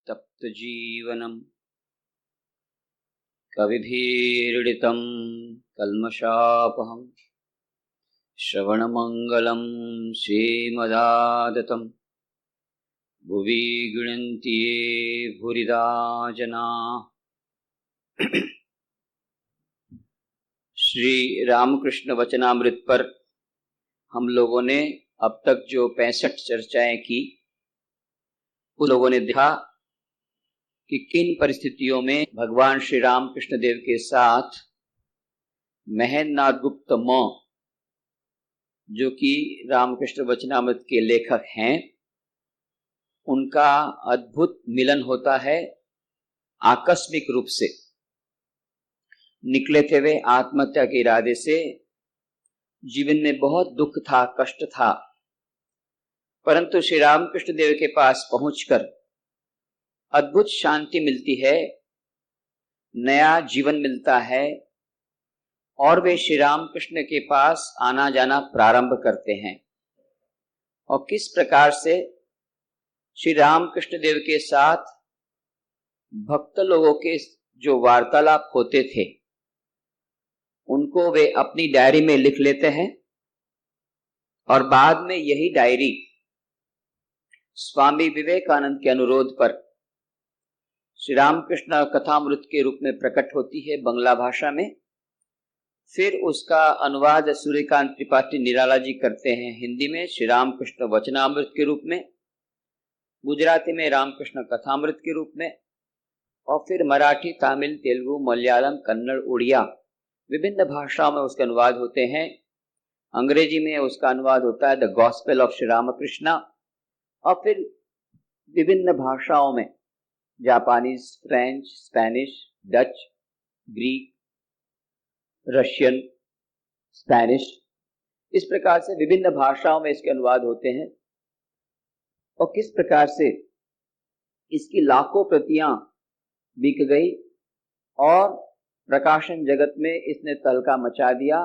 तप्तजीवनम् कविभिरीडितं कल्मषापहं श्रवणमङ्गलं श्रीमदादतं भुवि गृह्णन्ति ये भूरिदा जनाः। श्री रामकृष्ण वचनामृत पर हम लोगों ने अब तक जो 65 चर्चाएं की, उन लोगों ने देखा कि किन परिस्थितियों में भगवान श्री रामकृष्ण देव के साथ महेंद्रनाथ गुप्त म, जो कि रामकृष्ण वचनामृत के लेखक हैं, उनका अद्भुत मिलन होता है। आकस्मिक रूप से निकले थे वे आत्महत्या के इरादे से। जीवन में बहुत दुख था, कष्ट था, परंतु श्री रामकृष्ण देव के पास पहुंचकर अद्भुत शांति मिलती है, नया जीवन मिलता है और वे श्री रामकृष्ण के पास आना जाना प्रारंभ करते हैं। और किस प्रकार से श्री रामकृष्ण देव के साथ भक्त लोगों के जो वार्तालाप होते थे, उनको वे अपनी डायरी में लिख लेते हैं और बाद में यही डायरी स्वामी विवेकानंद के अनुरोध पर श्री रामकृष्ण कथामृत के रूप में प्रकट होती है बंगला भाषा में। फिर उसका अनुवाद सूर्यकांत त्रिपाठी निराला जी करते हैं हिंदी में श्री रामकृष्ण वचनामृत के रूप में, गुजराती में रामकृष्ण कथामृत के रूप में, और फिर मराठी, तमिल, तेलुगु, मलयालम, कन्नड़, उड़िया विभिन्न भाषाओं में उसके अनुवाद होते हैं। अंग्रेजी में उसका अनुवाद होता है the Gospel of Shri Ramakrishna, और फिर विभिन्न भाषाओं में Japanese, French, Spanish, Dutch, Greek, Russian, Spanish, इस प्रकार से विभिन्न भाषाओं में इसके अनुवाद होते हैं। और किस प्रकार से इसकी लाखों प्रतियां बिक गई और प्रकाशन जगत में इसने तहलका मचा दिया,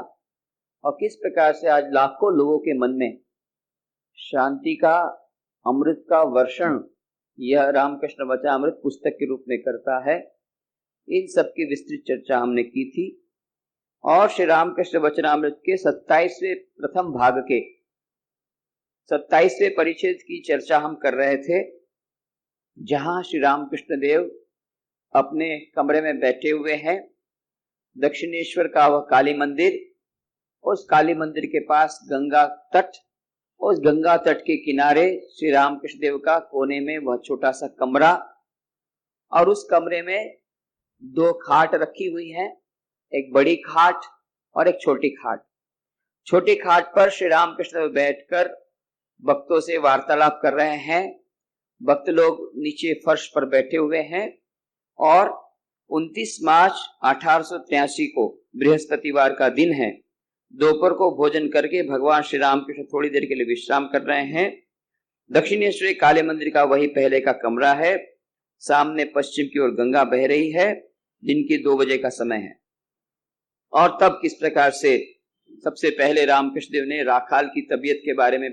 और किस प्रकार से आज लाखों लोगों के मन में शांति का, अमृत का वर्षण यह रामकृष्ण वचनामृत पुस्तक के रूप में करता है। इन सब की विस्तृत चर्चा हमने की थी। और श्री रामकृष्ण वचनामृत के 27वें प्रथम भाग के 27वें परिच्छेद की चर्चा हम कर रहे थे, जहां श्री रामकृष्ण देव अपने कमरे में बैठे हुए हैं। दक्षिणेश्वर का वह काली मंदिर, उस काली मंदिर के पास गंगा तट, उस गंगा तट के किनारे श्री रामकृष्ण देव का कोने में वह छोटा सा कमरा, और उस कमरे में 2 खाट रखी हुई हैं, एक बड़ी खाट और एक छोटी खाट। छोटी खाट पर श्री रामकृष्ण देव बैठकर भक्तों से वार्तालाप कर रहे हैं। भक्त लोग नीचे फर्श पर बैठे हुए हैं। और 29 मार्च 1883 को बृहस्पतिवार का दिन है। दोपहर को भोजन करके भगवान श्री रामकृष्ण थोड़ी देर के लिए विश्राम कर रहे हैं। दक्षिणेश्वरी काली मंदिर का वही पहले का कमरा है। सामने पश्चिम की ओर गंगा बह रही है। दिन के 2 बजे का समय है। और तब किस प्रकार से सबसे पहले रामकृष्ण देव ने राखाल की तबीयत के बारे में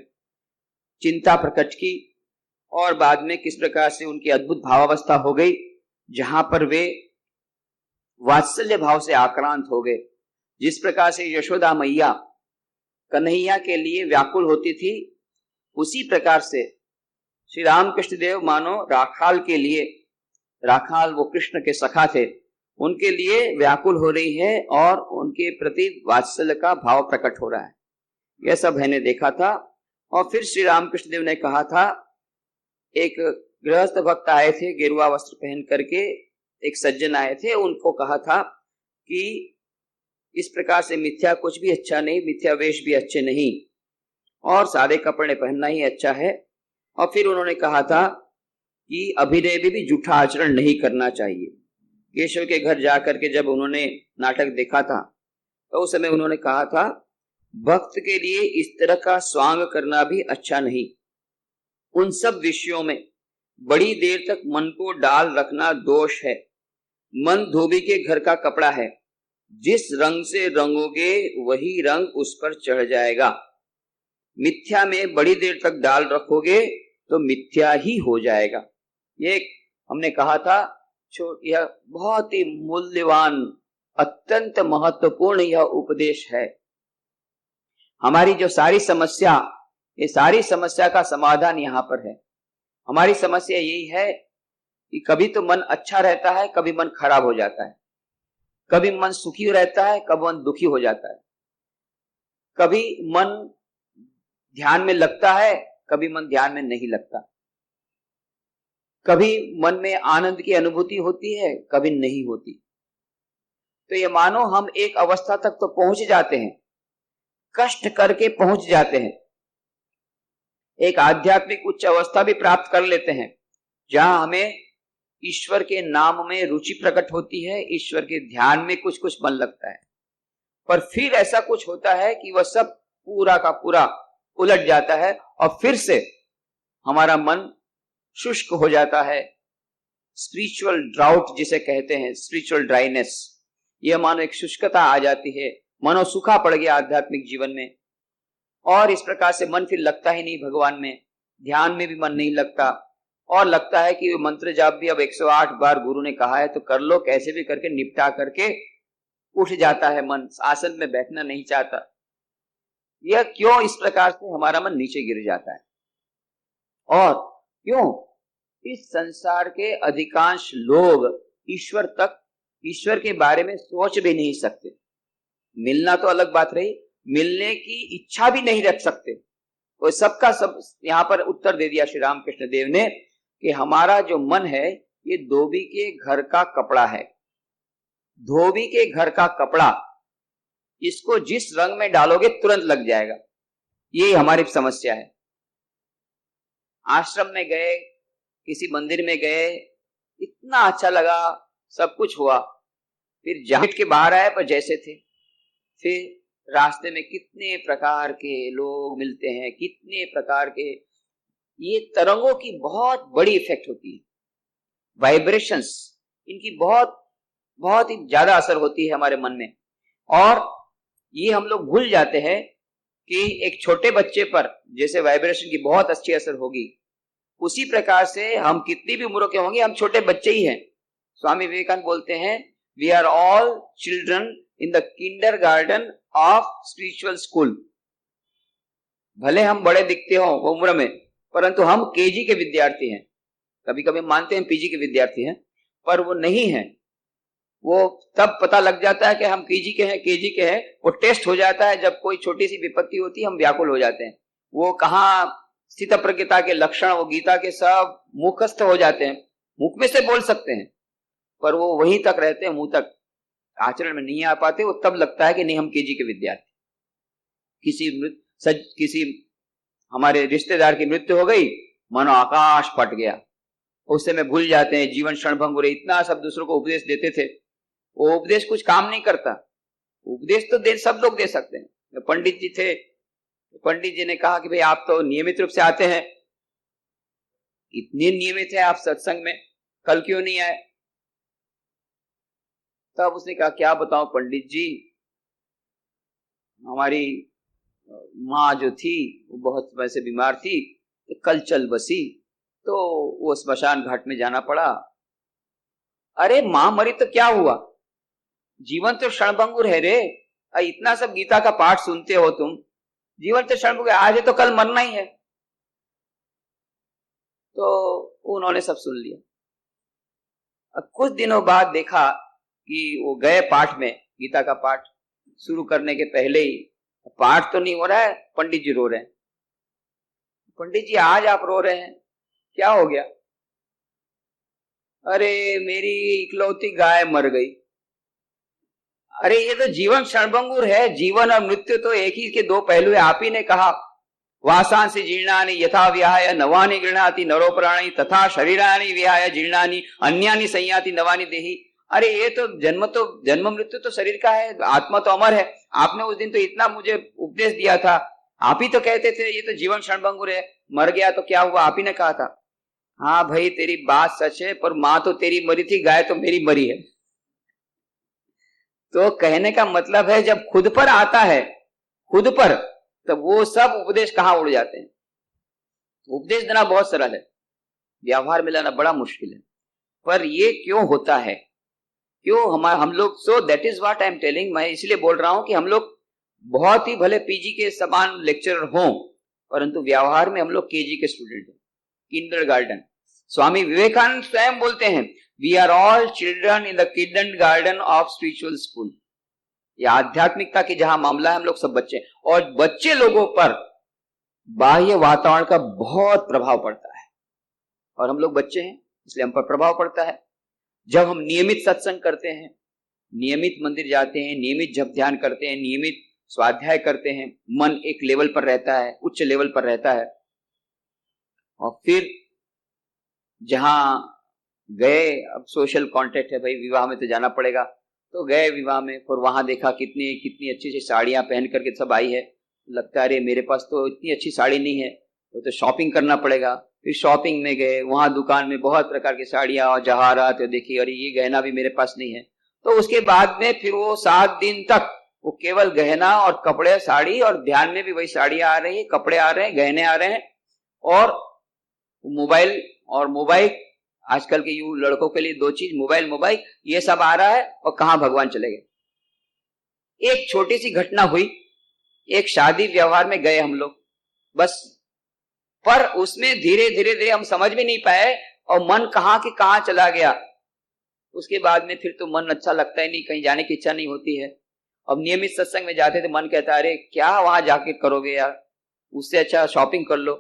चिंता प्रकट की, और बाद में किस प्रकार से उनकी अद्भुत भावावस्था हो गई, जहां पर वे वात्सल्य भाव से आक्रांत हो गए। जिस प्रकार से यशोदा मैया कन्हैया के लिए व्याकुल होती थी, उसी प्रकार से श्री रामकृष्ण देव मानो राखाल के लिए, राखाल वो कृष्ण के सखा थे, उनके लिए व्याकुल हो रही है और उनके प्रति वात्सल्य का भाव प्रकट हो रहा है। यह सब मैंने देखा था। और फिर श्री रामकृष्ण देव ने कहा था, एक गृहस्थ भक्त आए थे गेरुआ वस्त्र पहन करके, एक सज्जन आए थे, उनको कहा था कि इस प्रकार से मिथ्या कुछ भी अच्छा नहीं, मिथ्या वेश भी अच्छे नहीं, और सादे कपड़े पहनना ही अच्छा है। और फिर उन्होंने कहा था कि अभिनय में भी झूठा आचरण नहीं करना चाहिए। केशव के घर जाकर के जब उन्होंने नाटक देखा था, तो उस समय उन्होंने कहा था, भक्त के लिए इस तरह का स्वांग करना भी अच्छा नहीं। उन सब विषयों में बड़ी देर तक मन को डाल रखना दोष है। मन धोबी के घर का कपड़ा है, जिस रंग से रंगोगे वही रंग उस पर चढ़ जाएगा। मिथ्या में बड़ी देर तक डाल रखोगे तो मिथ्या ही हो जाएगा। ये एक हमने कहा था यह बहुत ही मूल्यवान, अत्यंत महत्वपूर्ण यह उपदेश है। हमारी जो सारी समस्या, ये सारी समस्या का समाधान यहाँ पर है। हमारी समस्या यही है कि कभी तो मन अच्छा रहता है, कभी मन खराब हो जाता है, कभी मन सुखी रहता है, कभी मन दुखी हो जाता है, कभी मन ध्यान में लगता है, कभी मन ध्यान में नहीं लगता, कभी मन में आनंद की अनुभूति होती है, कभी नहीं होती। तो ये मानो हम एक अवस्था तक तो पहुंच जाते हैं, कष्ट करके पहुंच जाते हैं, एक आध्यात्मिक उच्च अवस्था भी प्राप्त कर लेते हैं, जहां हमें ईश्वर के नाम में रुचि प्रकट होती है, ईश्वर के ध्यान में कुछ कुछ मन लगता है। पर फिर ऐसा कुछ होता है कि वह सब पूरा का पूरा उलट जाता है और फिर से हमारा मन शुष्क हो जाता है। स्पिरिचुअल ड्राउट जिसे कहते हैं, स्पिरिचुअल ड्राइनेस, यह मानो एक शुष्कता आ जाती है, मनो सूखा पड़ गया आध्यात्मिक जीवन में। और इस प्रकार से मन फिर लगता ही नहीं भगवान में, ध्यान में भी मन नहीं लगता, और लगता है कि मंत्र जाप भी अब 108 बार गुरु ने कहा है तो कर लो, कैसे भी करके निपटा करके उठ जाता है मन, आसन में बैठना नहीं चाहता। यह क्यों इस प्रकार से हमारा मन नीचे गिर जाता है? और क्यों इस संसार के अधिकांश लोग ईश्वर तक, ईश्वर के बारे में सोच भी नहीं सकते। मिलना तो अलग बात रही, मिलने की इच्छा भी नहीं रख सकते। वो सबका सब यहां पर उत्तर दे दिया श्री रामकृष्ण देव ने कि हमारा जो मन है ये धोबी के घर का कपड़ा है। धोबी के घर का कपड़ा, इसको जिस रंग में डालोगे तुरंत लग जाएगा। यही हमारी समस्या है। आश्रम में गए, किसी मंदिर में गए, इतना अच्छा लगा, सब कुछ हुआ, फिर जैकेट के बाहर आए पर जैसे थे। फिर रास्ते में कितने प्रकार के लोग मिलते हैं, कितने प्रकार के, ये तरंगों की बहुत बड़ी इफेक्ट होती है, वाइब्रेशंस, इनकी बहुत बहुत ही ज्यादा असर होती है हमारे मन में। और ये हम लोग भूल जाते हैं कि एक छोटे बच्चे पर जैसे वाइब्रेशन की बहुत अच्छी असर होगी, उसी प्रकार से हम कितनी भी उम्र के होंगे, हम छोटे बच्चे ही हैं। स्वामी विवेकानंद बोलते हैं, we are all children in the kindergarten of spiritual school. भले हम बड़े दिखते हो वो उम्र में, परंतु हम केजी के विद्यार्थी हैं। कभी कभी मानते हैं पीजी के विद्यार्थी हैं, पर वो नहीं है। वो तब पता लग जाता है कि हम केजी के हैं, केजी के हैं। वो टेस्ट हो जाता है जब कोई छोटी सी विपत्ति होती है, हम व्याकुल हो जाते हैं। वो कहाँ स्थित प्रज्ञता के लक्षण, वो गीता के सब मुखस्थ हो जाते हैं, मुख में से बोल सकते हैं, पर वो वहीं तक रहते हैं, मुंह तक, आचरण में नहीं आ पाते। वो तब लगता है कि नहीं, हम केजी के विद्यार्थी। किसी हमारे रिश्तेदार की मृत्यु हो गई, मानो आकाश फट गया, उस समय भूल जाते हैं, जीवन क्षणभंगुर है। इतना सब दूसरों को उपदेश देते थे, वो उपदेश कुछ काम नहीं करता। उपदेश तो सब लोग दे सकते हैं। पंडित जी थे, पंडित जी ने कहा कि भाई आप तो नियमित रूप से आते हैं, इतने नियमित है आप सत्संग में, कल क्यों नहीं आए? तब उसने कहा क्या बताऊं पंडित जी, हमारी माँ जो थी वो बहुत वैसे बीमार थी, तो कल चल बसी, तो वो स्मशान घाट में जाना पड़ा। अरे माँ मरी तो क्या हुआ, जीवन तो क्षणभंगुर है रे। इतना सब गीता का पाठ सुनते हो तुम, जीवन तो क्षणभंगुर, आज है तो कल मरना ही है। तो उन्होंने सब सुन लिया। अब कुछ दिनों बाद देखा कि वो गए पाठ में, गीता का पाठ शुरू करने के पहले ही पाठ तो नहीं हो रहा है, पंडित जी रो रहे हैं। पंडित जी आज आप रो रहे हैं, क्या हो गया? अरे मेरी इकलौती गाय मर गई। अरे ये तो जीवन क्षणभंगुर है, जीवन और मृत्यु तो एक ही के दो पहलू है। आप ही ने कहा, वासांसि जीर्णानि यथा विहाय नवानि गृह्णाति नरोपराणि तथा शरीरानि विहाय जीर्णानि अन्यानि संयाति नवानि देहि। अरे ये तो जन्म मृत्यु तो शरीर का है, आत्मा तो अमर है। आपने उस दिन तो इतना मुझे उपदेश दिया था, आप ही तो कहते थे ये तो जीवन क्षणभंगुर है, मर गया तो क्या हुआ, आप ही ने कहा था। हाँ भाई तेरी बात सच है, पर माँ तो तेरी मरी थी, गाय तो मेरी मरी है। तो कहने का मतलब है जब खुद पर आता है, खुद पर, तो वो सब उपदेश कहाँ उड़ जाते हैं। उपदेश देना बहुत सरल है, व्यवहार में लाना बड़ा मुश्किल है। पर ये क्यों होता है, क्यों हम लोग, so that is what I am telling, मैं इसलिए बोल रहा हूं कि हम लोग बहुत ही भले पीजी के समान लेक्चरर हों, परंतु व्यवहार में हम लोग केजी के स्टूडेंट हैं, किंडरगार्टन। स्वामी विवेकानंद स्वयं बोलते हैं, we are all children in the kindergarten of spiritual school. ये आध्यात्मिकता की जहां मामला है, हम लोग सब बच्चे, और बच्चे लोगों पर बाह्य वातावरण का बहुत प्रभाव पड़ता है, और हम लोग बच्चे हैं इसलिए हम पर प्रभाव पड़ता है। जब हम नियमित सत्संग करते हैं, नियमित मंदिर जाते हैं, नियमित जप ध्यान करते हैं, नियमित स्वाध्याय करते हैं, मन एक लेवल पर रहता है, उच्च लेवल पर रहता है। और फिर जहां गए, अब सोशल कांटेक्ट है भाई, विवाह में तो जाना पड़ेगा, तो गए विवाह में, और वहां देखा कितनी अच्छी अच्छी साड़ियां पहन करके सब आई है, लगता है अरे मेरे पास तो इतनी अच्छी साड़ी नहीं है, तो शॉपिंग करना पड़ेगा। फिर शॉपिंग में गए, वहां दुकान में बहुत प्रकार की साड़ियां और जवाहरात, तो देखी अरे ये गहना भी मेरे पास नहीं है। तो उसके बाद में फिर वो 7 दिन तक वो केवल गहना और कपड़े, साड़ी, और ध्यान में भी वही साड़ियां आ रही है, कपड़े आ रहे हैं, गहने आ रहे हैं, और मोबाइल, और मोबाइल आजकल के युवा लड़कों के लिए 2 चीज, मोबाइल, ये सब आ रहा है, और कहां भगवान चले गए। एक छोटी सी घटना हुई, एक शादी व्यवहार में गए हम लोग बस, पर उसमें धीरे धीरे हम समझ भी नहीं पाए, और मन कहां के कहां चला गया। उसके बाद में फिर तो मन अच्छा लगता ही नहीं, कहीं जाने की इच्छा नहीं होती है। अब नियमित सत्संग में जाते तो मन कहता है अरे क्या वहां जाके करोगे यार, उससे अच्छा शॉपिंग कर लो,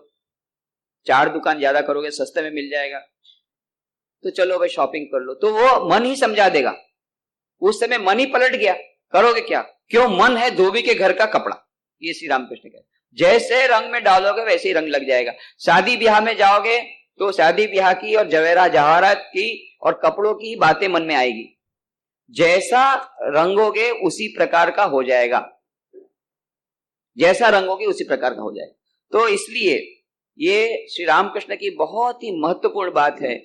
4 दुकान ज्यादा करोगे, सस्ते में मिल जाएगा, तो चलो भाई शॉपिंग कर लो। तो वो मन ही समझा देगा। उस समय मन ही पलट गया, करोगे क्या, क्यों, मन है धोबी के घर का कपड़ा, ये श्री रामकृष्ण कहते, जैसे रंग में डालोगे वैसे ही रंग लग जाएगा। शादी ब्याह में जाओगे तो शादी ब्याह की और जवाहरात की और कपड़ों की बातें मन में आएगी, जैसा रंगोगे उसी प्रकार का हो जाएगा, जैसा रंगोगे उसी प्रकार का हो जाएगा। तो इसलिए ये श्री रामकृष्ण की बहुत ही महत्वपूर्ण बात है,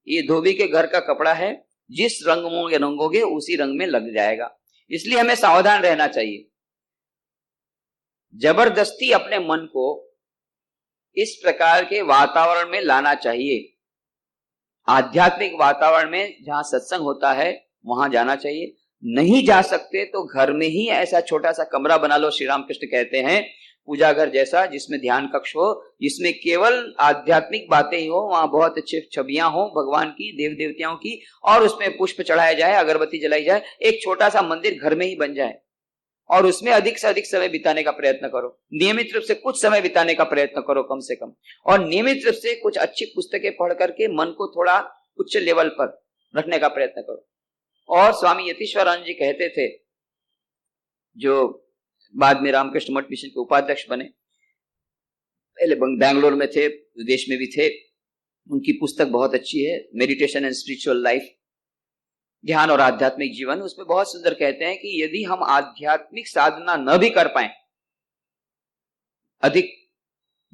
ये धोबी के घर का कपड़ा है, जिस रंग में रंगोगे उसी रंग में लग जाएगा। इसलिए हमें सावधान रहना चाहिए, जबरदस्ती अपने मन को इस प्रकार के वातावरण में लाना चाहिए। आध्यात्मिक वातावरण में जहां सत्संग होता है वहां जाना चाहिए। नहीं जा सकते तो घर में ही ऐसा छोटा सा कमरा बना लो, श्री रामकृष्ण कहते हैं पूजा घर जैसा, जिसमें ध्यान कक्ष हो, जिसमें केवल आध्यात्मिक बातें ही हो, वहां बहुत अच्छे छवियां हो भगवान की, देव देवताओं की, और उसमें पुष्प चढ़ाया जाए, अगरबत्ती जलाई जाए, एक छोटा सा मंदिर घर में ही बन जाए, और उसमें अधिक से अधिक समय बिताने का प्रयत्न करो। नियमित रूप से कुछ समय बिताने का प्रयत्न करो कम से कम, और नियमित रूप से कुछ अच्छी पुस्तकें पढ़ करके मन को थोड़ा उच्च लेवल पर रखने का प्रयत्न करो। और स्वामी यतीश्वरानंद जी कहते थे, जो बाद में रामकृष्ण मठ मिशन के उपाध्यक्ष बने, पहले बैंगलोर में थे, विदेश में भी थे, उनकी पुस्तक बहुत अच्छी है, मेडिटेशन एंड स्पिरिचुअल लाइफ, ध्यान और आध्यात्मिक जीवन। उसमें बहुत सुंदर कहते हैं कि यदि हम आध्यात्मिक साधना न भी कर पाए, अधिक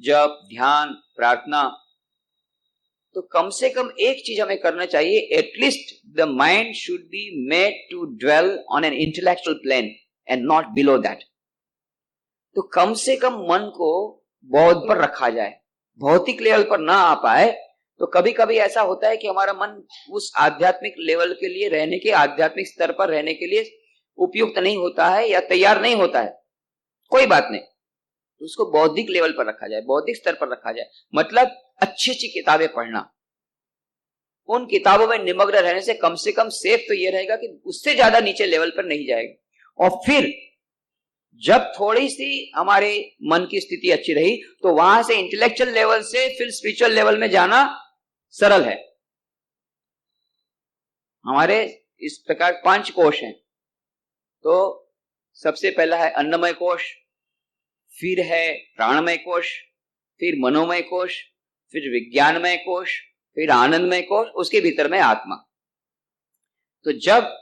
जप ध्यान प्रार्थना, तो कम से कम एक चीज हमें करना चाहिए, at least the mind should be made to dwell on an intellectual plane and not below that. तो कम से कम मन को बौद्ध पर रखा जाए, भौतिक लेवल पर ना आ पाए। तो कभी कभी ऐसा होता है कि हमारा मन उस आध्यात्मिक लेवल के लिए रहने के, आध्यात्मिक स्तर पर रहने के लिए उपयुक्त नहीं होता है या तैयार नहीं होता है, कोई बात नहीं, तो उसको बौद्धिक लेवल पर रखा जाए, बौद्धिक स्तर पर रखा जाए। मतलब अच्छी अच्छी किताबें पढ़ना, उन किताबों में निमग्न रहने से कम सेफ तो ये रहेगा कि उससे ज्यादा नीचे लेवल पर नहीं जाएगा। और फिर जब थोड़ी सी हमारे मन की स्थिति अच्छी रही, तो वहां से इंटेलेक्चुअल लेवल से फिर स्पिरिचुअल लेवल में जाना सरल है। हमारे इस प्रकार 5 कोश हैं। तो सबसे पहला है अन्नमय कोश, फिर है प्राणमय कोश, फिर मनोमय कोश, फिर विज्ञानमय कोश, फिर आनंदमय कोश, उसके भीतर में आत्मा। तो जब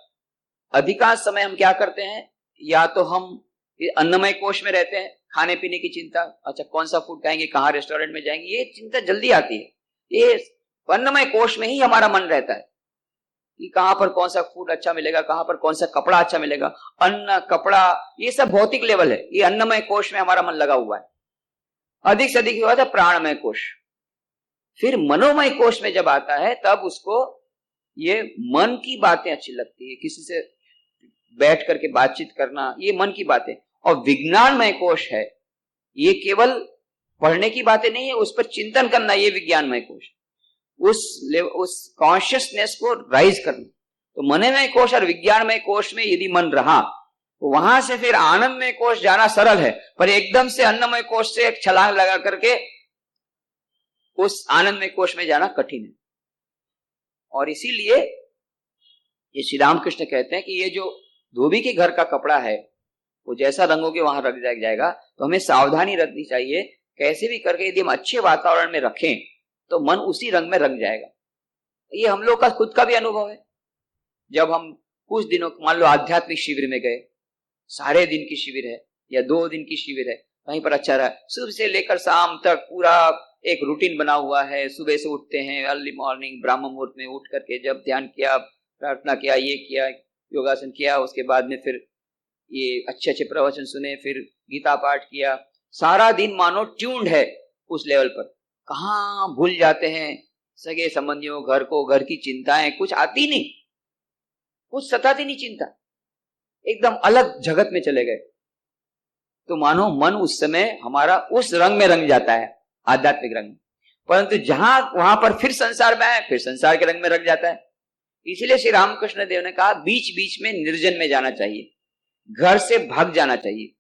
अधिकांश समय हम क्या करते हैं, या तो हम अन्नमय कोश में रहते हैं, खाने पीने की चिंता, अच्छा कौन सा फूड खाएंगे, कहाँ रेस्टोरेंट में जाएंगे, ये चिंता जल्दी आती है। ये अन्नमय कोश में ही हमारा मन रहता है कि कहां पर कौन सा फूड अच्छा मिलेगा, कहां पर कौन सा कपड़ा अच्छा मिलेगा, अन्न कपड़ा, ये सब भौतिक लेवल है, ये अन्नमय कोश में हमारा मन लगा हुआ है। अधिक से अधिक हुआ था प्राणमय कोश। फिर मनोमय कोश में जब आता है, तब उसको ये मन की बातें अच्छी लगती है, किसी से बैठ करके बातचीत करना, ये मन की बातें। और विज्ञानमय कोश है, ये केवल पढ़ने की बातें नहीं है, उस पर चिंतन करना, ये विज्ञानमय कोश, उस कॉन्शियसनेस को राइज करना। तो मनमय कोश और विज्ञानमय कोश में यदि मन रहा तो वहां से फिर आनंदमय कोश जाना सरल है, पर एकदम से अन्नमय कोश से एक छलांग लगा करके उस आनंदमय कोश में जाना कठिन है। और इसीलिए ये श्री रामकृष्ण कहते हैं कि ये जो धोबी के घर का कपड़ा है वो जैसा रंगोगे वहां रंग जाएगा, तो हमें सावधानी रखनी चाहिए, कैसे भी करके यदि हम अच्छे वातावरण में रखें तो मन उसी रंग में रंग जाएगा। ये हम लोग का खुद का भी अनुभव है। जब हम कुछ दिनों, मान लो आध्यात्मिक शिविर में गए, सारे दिन की शिविर है या 2 दिन की शिविर है, कहीं पर अच्छा रहा, सुबह से लेकर शाम तक पूरा एक रूटीन बना हुआ है। सुबह से उठते हैं, अर्ली मॉर्निंग ब्राह्म मुहूर्त में उठ करके जब ध्यान किया, प्रार्थना किया, ये किया, योगासन किया, उसके बाद में फिर ये अच्छे अच्छे प्रवचन सुने, फिर गीता पाठ किया, सारा दिन मानो ट्यून्ड है उस लेवल पर। कहाँ भूल जाते हैं सगे संबंधियों, घर को, घर की चिंताएं कुछ आती नहीं, कुछ सताती नहीं चिंता, एकदम अलग जगत में चले गए। तो मानो मन उस समय हमारा उस रंग में रंग जाता है, आध्यात्मिक रंग में। परंतु जहां वहां पर फिर संसार में आए, फिर संसार के रंग में रंग जाता है। इसलिए श्री रामकृष्ण देव ने कहा बीच बीच में निर्जन में जाना चाहिए, घर से भाग जाना चाहिए।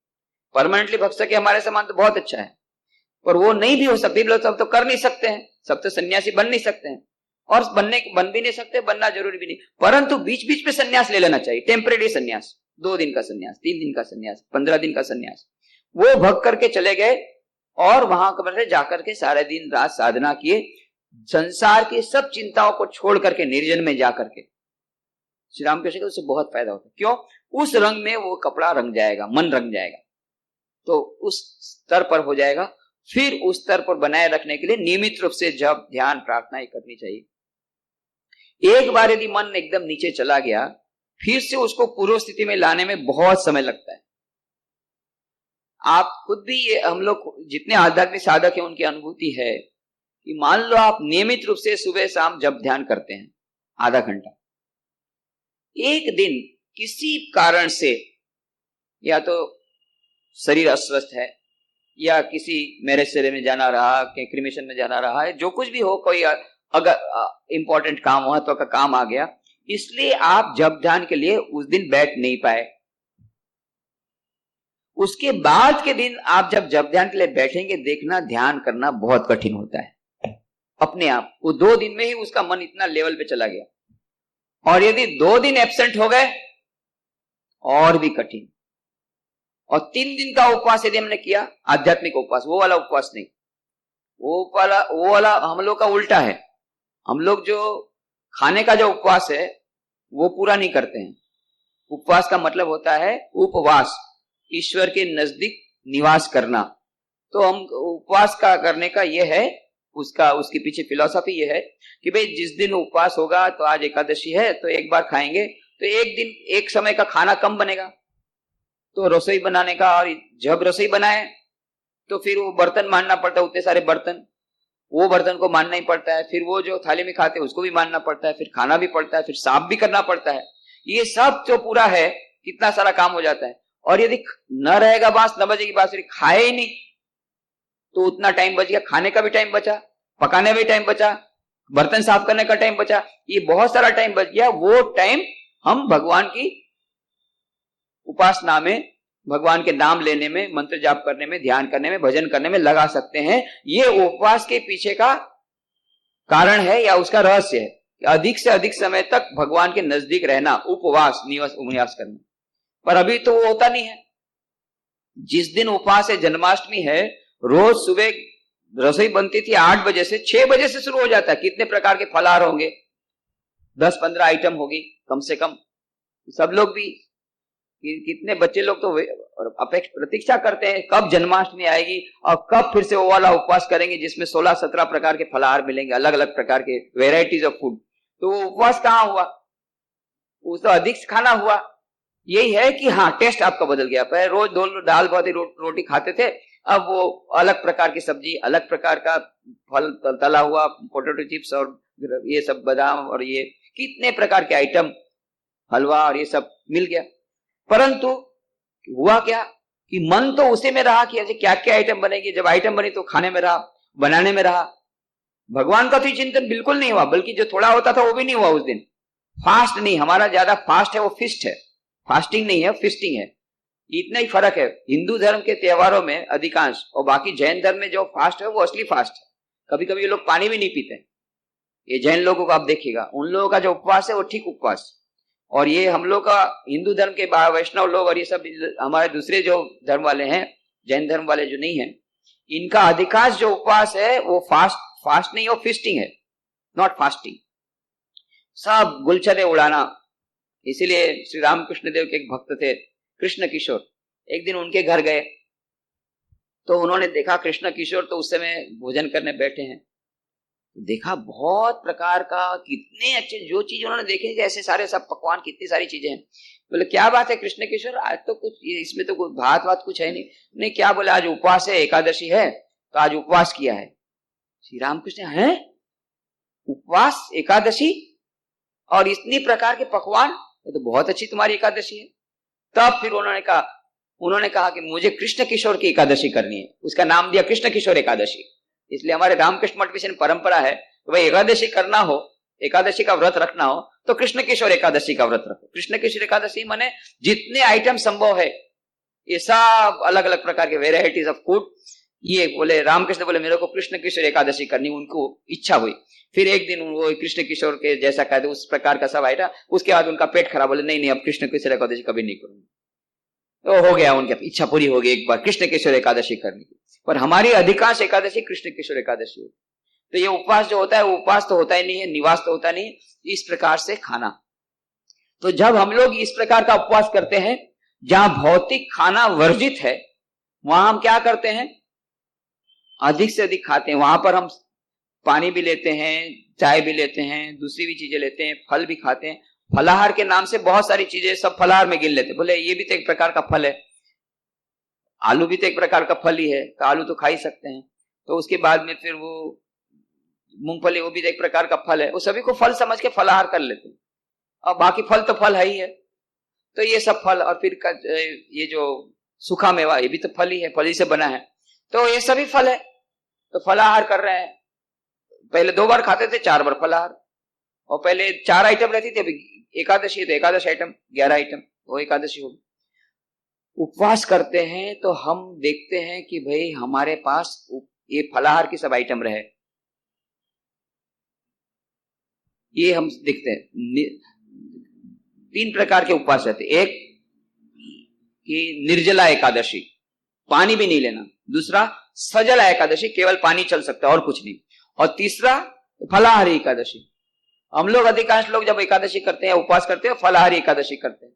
परमानेंटली भग सके हमारे समान तो बहुत अच्छा है, पर वो नहीं भी हो सकती, लोग सब तो कर नहीं सकते हैं, सब तो सन्यासी बन नहीं सकते हैं, और बन भी नहीं सकते, बनना जरूरी भी नहीं। परंतु बीच बीच में सन्यास ले लेना चाहिए, टेम्परेरी सन्यास, 2 दिन का सन्यास, 3 दिन का सन्यास, 15 दिन का सन्यास। वो भग करके चले गए और वहां पर जाकर के सारे दिन रात साधना किए, संसार की सब चिंताओं को छोड़ करके निर्जन में जाकर के। श्री रामकृष्ण को उससे बहुत फायदा होता है। क्यों? उस रंग में वो कपड़ा रंग जाएगा, मन रंग जाएगा, तो उस स्तर पर हो जाएगा। फिर उस स्तर पर बनाए रखने के लिए नियमित रूप से जब ध्यान प्रार्थना करनी चाहिए। एक बार यदि मन एकदम नीचे चला गया, फिर से उसको पूर्व स्थिति में लाने में बहुत समय लगता है। आप खुद भी, ये हम लोग जितने आध्यात्मिक साधक हैं उनकी अनुभूति है कि मान लो आप नियमित रूप से सुबह शाम जब ध्यान करते हैं आधा घंटा, एक दिन किसी कारण से या तो शरीर अस्वस्थ है या किसी मैरिज सेरेमनी में जाना रहा, क्रिमेशन में जाना रहा है, जो कुछ भी हो, कोई अगर इंपॉर्टेंट काम हुआ तो का काम आ गया, इसलिए आप जप ध्यान के लिए उस दिन बैठ नहीं पाए। उसके बाद के दिन आप जब जप ध्यान के लिए बैठेंगे, देखना ध्यान करना बहुत कठिन होता है अपने आप। वो 2 दिन में ही उसका मन इतना लेवल पे चला गया। और यदि 2 दिन एब्सेंट हो गए और भी कठिन। और 3 दिन का उपवास यदि हमने किया, आध्यात्मिक उपवास, वो वाला उपवास नहीं, वो वाला हम लोग का उल्टा है। हम लोग जो खाने का जो उपवास है वो पूरा नहीं करते हैं। उपवास का मतलब होता है उपवास, ईश्वर के नजदीक निवास करना। तो हम उपवास का करने का ये है, उसके पीछे फिलॉसफी ये है कि भाई जिस दिन उपवास होगा, तो आज एकादशी है तो एक बार खाएंगे, तो एक दिन एक समय का खाना कम बनेगा, तो रसोई बनाने का, और जब रसोई बनाए तो फिर वो बर्तन मानना पड़ता है, उतने सारे बर्तन, वो बर्तन को मानना ही पड़ता है, फिर वो जो थाली में खाते हैं उसको भी मानना पड़ता है, फिर खाना भी पड़ता है, फिर साफ भी करना पड़ता है। ये सब जो पूरा है कितना सारा काम हो जाता है। और यदि न रहेगा बांस, न बजेगी बांसुरी, खाए ही नहीं तो उतना टाइम बच गया, खाने का भी टाइम बचा, पकाने में भी टाइम बचा, बर्तन साफ करने का टाइम बचा, ये बहुत सारा टाइम बच गया। वो टाइम हम भगवान की उपासना में, भगवान के नाम लेने में, मंत्र जाप करने में, ध्यान करने में, भजन करने में लगा सकते हैं। ये उपवास के पीछे का कारण है या उसका रहस्य है, अधिक से अधिक समय तक भगवान के नजदीक रहना, उपवास, निवास करना। पर अभी तो वो होता नहीं है। जिस दिन उपवास है, जन्माष्टमी है, रोज सुबह रसोई बनती थी 8 बजे से, 6 बजे से शुरू हो जाता है। कितने प्रकार के फलाहार होंगे, 10-15 आइटम होगी कम से कम। सब लोग भी, कितने बच्चे लोग तो प्रतीक्षा करते हैं कब जन्माष्टमी आएगी और कब फिर से वो वाला उपवास करेंगे जिसमें 16-17 प्रकार के फलाहार मिलेंगे, अलग अलग प्रकार के वेराइटीज ऑफ फूड। तो वो उपवास कहाँ हुआ? वो तो अधिक खाना हुआ। यही है कि हाँ, टेस्ट आपका बदल गया। पहले रोज दाल भात रोटी खाते थे, अब वो अलग प्रकार की सब्जी, अलग प्रकार का फल, तला हुआ पोटैटो चिप्स और ये सब बादाम और ये कितने प्रकार के आइटम, हलवा और ये सब मिल गया। परंतु हुआ क्या कि मन तो उसी में रहा कि ऐसे क्या क्या आइटम बनेगी। जब आइटम बनी तो खाने में रहा, बनाने में रहा। भगवान का तो चिंतन बिल्कुल नहीं हुआ, बल्कि जो थोड़ा होता था वो भी नहीं हुआ उस दिन। फास्ट नहीं, हमारा ज्यादा फास्ट है वो फिस्ट है, फास्टिंग नहीं है फिस्टिंग है, इतना ही फर्क है। हिंदू धर्म के त्योहारों में अधिकांश और बाकी जैन धर्म में जो फास्ट है वो असली फास्ट है। कभी कभी ये लोग पानी भी नहीं पीते, ये जैन लोगों को आप देखिएगा, उन लोगों का जो उपवास है वो ठीक उपवास। और ये हम लोग का हिंदू धर्म के वैष्णव लोग और ये सब हमारे दूसरे जो धर्म वाले हैं, जैन धर्म वाले जो नहीं है, इनका अधिकांश जो उपवास है वो फास्ट नहीं, वो फिस्टिंग है, नॉट फास्टिंग। सब गुलछदे उड़ाना। इसीलिए श्री रामकृष्ण देव के एक भक्त थे कृष्ण किशोर, एक दिन उनके घर गए तो उन्होंने देखा कृष्ण किशोर तो उस समय भोजन करने बैठे हैं। देखा बहुत प्रकार का, कितने अच्छे जो चीज उन्होंने देखे ऐसे सारे सब पकवान, कितनी सारी चीजें हैं। बोले क्या बात है कृष्ण किशोर, आज तो कुछ इसमें तो कुछ भात वात कुछ है नहीं। नहीं क्या, बोले आज उपवास है, एकादशी है तो आज उपवास किया है। श्री रामकृष्ण है उपवास, एकादशी और इतनी प्रकार के पकवान, ये तो बहुत अच्छी तुम्हारी एकादशी है। तब फिर उन्होंने कहा कि मुझे कृष्ण किशोर की एकादशी करनी है। उसका नाम दिया कृष्ण किशोर एकादशी। इसलिए हमारे रामकृष्ण मठ मिशन परंपरा है कि भाई एकादशी करना हो, एकादशी का व्रत रखना हो तो कृष्ण किशोर एकादशी का व्रत रखो। कृष्ण किशोर एकादशी माने जितने आइटम संभव है, ये सब अलग अलग प्रकार के वेराइटीज ऑफ फूड। ये बोले रामकृष्ण बोले मेरे को कृष्ण किशोर एकादशी करनी, उनको इच्छा हुई। फिर एक दिन वो कृष्ण किशोर के जैसा कहते उस प्रकार का सब आइटम, उसके बाद उनका पेट खराब, बोले नहीं अब कृष्ण किशोर एकादशी कभी नहीं करूंगा। तो हो गया, उनकी इच्छा पूरी हो गई एक बार कृष्ण किशोर एकादशी करने की। पर हमारी अधिकांश एकादशी कृष्ण किशोर एकादशी होती। तो ये उपवास जो होता है वो उपवास तो होता ही नहीं है, निवास तो होता नहीं, इस प्रकार से खाना। तो जब हम लोग इस प्रकार का उपवास करते हैं जहां भौतिक खाना वर्जित है, वहां हम क्या करते हैं, अधिक से अधिक खाते हैं। वहां पर हम पानी भी लेते हैं, चाय भी लेते हैं, दूसरी भी चीजें लेते हैं, फल भी खाते हैं। फलाहार के नाम से बहुत सारी चीजें सब फलाहार में गिन लेते, बोले ये भी तो एक प्रकार का फल है, आलू भी तो एक प्रकार का फल ही है तो आलू तो खा ही सकते हैं। तो उसके बाद में फिर वो मूंगफली, वो भी तो एक प्रकार का फल है, वो सभी को फल समझ के फलाहार कर लेते हैं। और बाकी फल तो फल है ही है, तो ये सब फल। और फिर ये जो सूखा मेवा ये भी तो फल ही है, फल ही से बना है, तो ये सभी फल है। तो फलाहार कर रहे हैं। पहले 2 बार खाते थे, 4 बार फलाहार। और पहले 4 आइटम रहती थी, अभी एकादशी तो एकादश आइटम, 11 आइटम, वो एकादशी होगी। उपवास करते हैं तो हम देखते हैं कि भाई हमारे पास ये फलाहार की सब आइटम रहे, ये हम देखते हैं। 3 प्रकार के उपवास रहते, एक कि निर्जला एकादशी, पानी भी नहीं लेना। दूसरा सजला एकादशी, केवल पानी चल सकता है और कुछ नहीं। और तीसरा फलाहारी एकादशी। हम लोग अधिकांश लोग जब एकादशी करते हैं, उपवास करते हैं, फलाहारी एकादशी करते हैं।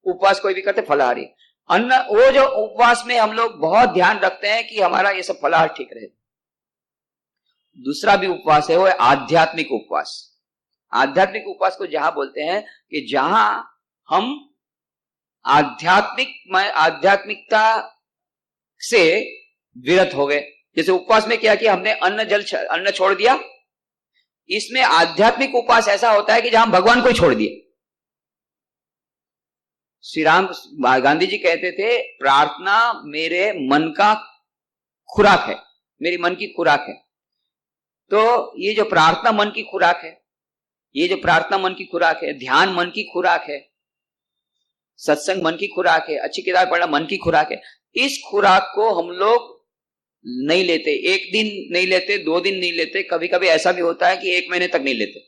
उपवास कोई भी करते, फलाहारी अन्न, वो जो उपवास में हम लोग बहुत ध्यान रखते हैं कि हमारा ये सब फलाहार ठीक रहे। दूसरा भी उपवास है, वो है आध्यात्मिक उपवास। आध्यात्मिक उपवास को जहां बोलते हैं कि जहां हम आध्यात्मिकता से विरत हो गए। जैसे उपवास में क्या किया हमने, अन्न छोड़ दिया। इसमें आध्यात्मिक उपवास ऐसा होता है कि जहां भगवान को ही छोड़ दिए। श्री राम गांधी जी कहते थे, प्रार्थना मेरे मन का खुराक है, मेरी मन की खुराक है। तो ये जो प्रार्थना मन की खुराक है, ये जो प्रार्थना मन की खुराक है, ध्यान मन की खुराक है, सत्संग मन की खुराक है, अच्छी किताब पढ़ना मन की खुराक है। इस खुराक को हम लोग नहीं लेते, 1 दिन नहीं लेते, 2 दिन नहीं लेते, कभी कभी ऐसा भी होता है कि 1 महीने तक नहीं लेते।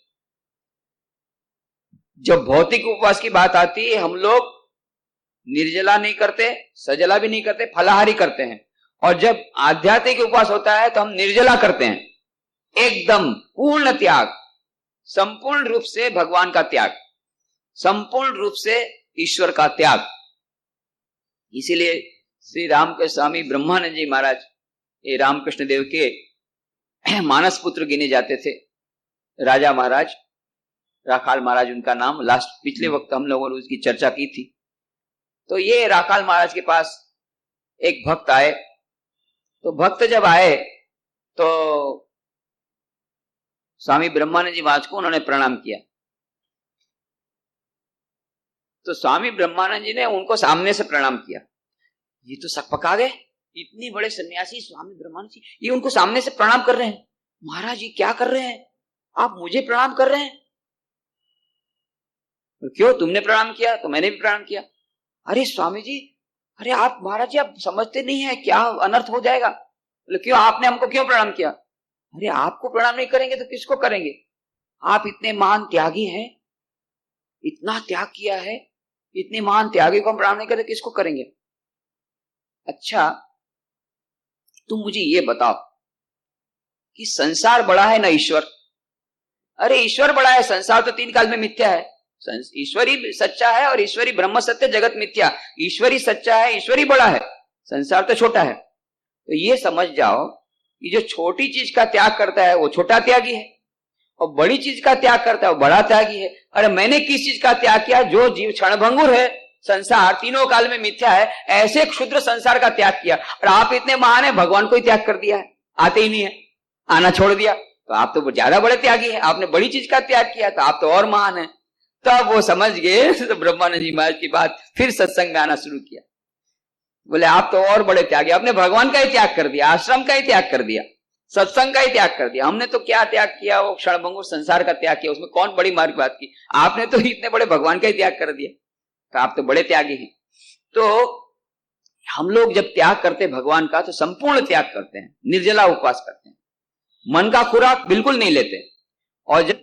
जब भौतिक उपवास की बात आती है, हम लोग निर्जला नहीं करते, सजला भी नहीं करते, फलाहारी करते हैं। और जब आध्यात्मिक उपवास होता है तो हम निर्जला करते हैं, एकदम पूर्ण त्याग, संपूर्ण रूप से भगवान का त्याग, संपूर्ण रूप से ईश्वर का त्याग। इसीलिए श्री राम के स्वामी ब्रह्मानंद जी महाराज, ये रामकृष्ण देव के मानस पुत्र गिने जाते थे। राजा महाराज, राखाल महाराज उनका नाम। लास्ट पिछले वक्त हम लोगों ने उसकी चर्चा की थी। तो ये राखाल महाराज के पास एक भक्त आए। तो भक्त जब आए तो स्वामी ब्रह्मानंद जी महाराज को उन्होंने प्रणाम किया। तो स्वामी ब्रह्मानंद जी ने उनको सामने से प्रणाम किया। ये तो सकपका गए, इतनी बड़े सन्यासी स्वामी ब्रह्मानंद जी, ये उनको सामने से प्रणाम कर रहे हैं। महाराज जी क्या कर रहे हैं, आप मुझे प्रणाम कर रहे हैं? क्यों, तुमने प्रणाम किया तो मैंने भी प्रणाम किया। अरे स्वामी जी, अरे आप महाराज जी आप समझते नहीं है, क्या अनर्थ हो जाएगा। बोले क्यों, आपने हमको क्यों प्रणाम किया? अरे आपको प्रणाम नहीं करेंगे तो किसको करेंगे? आप इतने महान त्यागी हैं, इतना त्याग किया है, इतने महान त्यागी को हम प्रणाम नहीं करते किसको करेंगे? अच्छा तुम मुझे ये बताओ कि संसार बड़ा है ना ईश्वर? अरे ईश्वर बड़ा है, संसार तो तीन काल में मिथ्या है। ईश्वरी सच्चा है और ईश्वरी ब्रह्म सत्य, जगत मिथ्या। ईश्वरी सच्चा है, ईश्वरी बड़ा है, संसार तो छोटा है। तो ये समझ जाओ कि जो छोटी चीज का त्याग करता है वो छोटा त्यागी है, और बड़ी चीज का त्याग करता है वो बड़ा त्यागी है। अरे मैंने किस चीज का त्याग किया? जो जीव क्षणभंगुर है, संसार तीनों काल में मिथ्या है, ऐसे क्षुद्र संसार का त्याग किया। और आप इतने महान है, भगवान को ही त्याग कर दिया है, आते ही नहीं है, आना छोड़ दिया। तो आप तो ज्यादा बड़े त्यागी है, आपने बड़ी चीज का त्याग किया तो आप तो और महान है। तब वो समझ गए, तो ब्रह्मानंद जी महाराज की बात फिर सत्संग में आना शुरू किया। बोले आप तो और बड़े त्यागी, आपने भगवान का ही त्याग कर दिया, आश्रम का ही त्याग कर दिया, सत्संग का ही त्याग कर दिया। हमने तो क्या त्याग किया, वो क्षणभंगुर संसार का त्याग किया, उसमें कौन बड़ी मार्ग बात की? आपने तो इतने बड़े भगवान का ही त्याग कर दिया, तो आप तो बड़े त्यागी हैं। तो हम लोग जब त्याग करते भगवान का तो संपूर्ण त्याग करते हैं, निर्जला उपवास करते हैं, मन का खुराक बिल्कुल नहीं लेते, और जब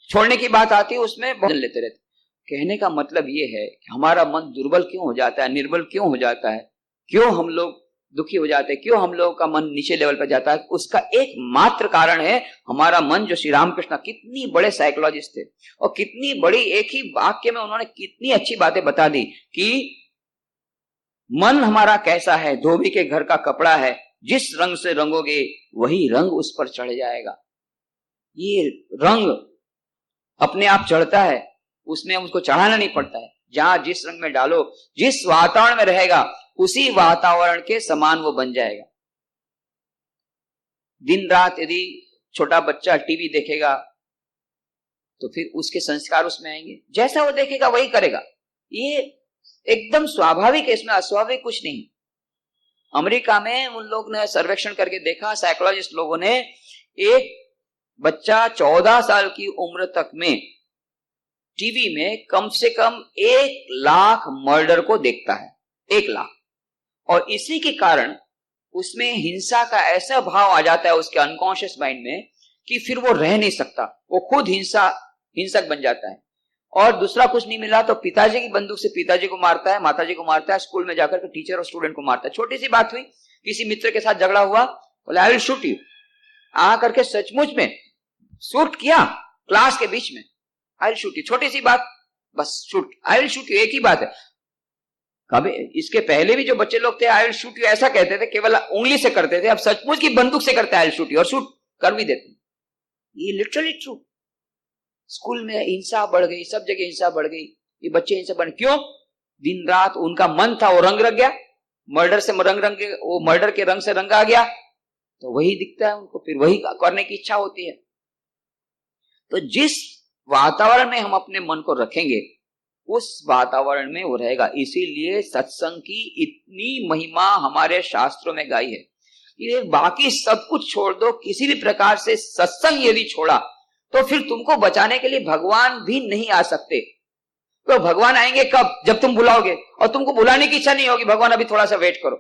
छोड़ने की बात आती है उसमें भोजन लेते रहते। कहने का मतलब ये है कि हमारा मन दुर्बल क्यों हो जाता है, निर्बल क्यों हो जाता है, क्यों हम लोग दुखी हो जाते हैं, क्यों हम लोगों का मन नीचे लेवल पर जाता है? उसका एक मात्र कारण है हमारा मन। जो श्री रामकृष्ण कितनी बड़े साइकोलॉजिस्ट थे, और कितनी बड़ी एक ही वाक्य में उन्होंने कितनी अच्छी बातें बता दी कि मन हमारा कैसा है, धोबी के घर का कपड़ा है, जिस रंग से रंगोगे वही रंग उस पर चढ़ जाएगा। ये रंग अपने आप चढ़ता है, उसमें उसको चढ़ाना नहीं पड़ता है। जहां जिस रंग में डालो, जिस वातावरण में रहेगा उसी वातावरण के समान वो बन जाएगा। दिन रात यदि छोटा बच्चा टीवी देखेगा तो फिर उसके संस्कार उसमें आएंगे, जैसा वो देखेगा वही करेगा। ये एकदम स्वाभाविक है, इसमें अस्वाभाविक कुछ नहीं। अमेरिका में उन लोग ने सर्वेक्षण करके देखा, साइकोलॉजिस्ट लोगों ने, एक बच्चा 14 साल की उम्र तक में टीवी में कम से कम 1 लाख मर्डर को देखता है, 1 लाख। और इसी के कारण उसमें हिंसा का ऐसा भाव आ जाता है उसके अनकॉन्शियस माइंड में कि फिर वो रह नहीं सकता, वो खुद हिंसक बन जाता है। और दूसरा कुछ नहीं मिला तो पिताजी की बंदूक से पिताजी को मारता है, माताजी को मारता है, स्कूल में जाकर के टीचर और स्टूडेंट को मारता है। छोटी सी बात हुई, किसी मित्र के साथ झगड़ा हुआ, बोले आई विल शूट यू, आ करके सचमुच में शूट किया क्लास के बीच में, आई विल शूट यू। छोटी सी बात, बस shoot, I will shoot you, एक ही बात है। कभी इसके पहले भी जो बच्चे लोग थे आई विल शूट यू ऐसा कहते थे, केवल उंगली से करते थे, अब सचमुच की बंदूक से करते हैं आई विल शूट यू, और शूट कर भी देते। ये लिटरली ट्रू। स्कूल में हिंसा बढ़ गई, सब जगह हिंसा बढ़ गई, ये बच्चे हिंसा बढ़, क्यों? दिन रात उनका मन था वो रंग रंग गया, मर्डर से रंग वो मर्डर के रंग से रंग आ गया, तो वही दिखता है उनको, फिर वही करने की इच्छा होती है। तो जिस वातावरण में हम अपने मन को रखेंगे उस वातावरण में वो रहेगा। इसीलिए सत्संग की इतनी महिमा हमारे शास्त्रों में गाई है। ये बाकी सब कुछ छोड़ दो, किसी भी प्रकार से सत्संग यदि छोड़ा तो फिर तुमको बचाने के लिए भगवान भी नहीं आ सकते। तो भगवान आएंगे कब? जब तुम बुलाओगे, और तुमको बुलाने की इच्छा नहीं होगी, भगवान अभी थोड़ा सा वेट करो।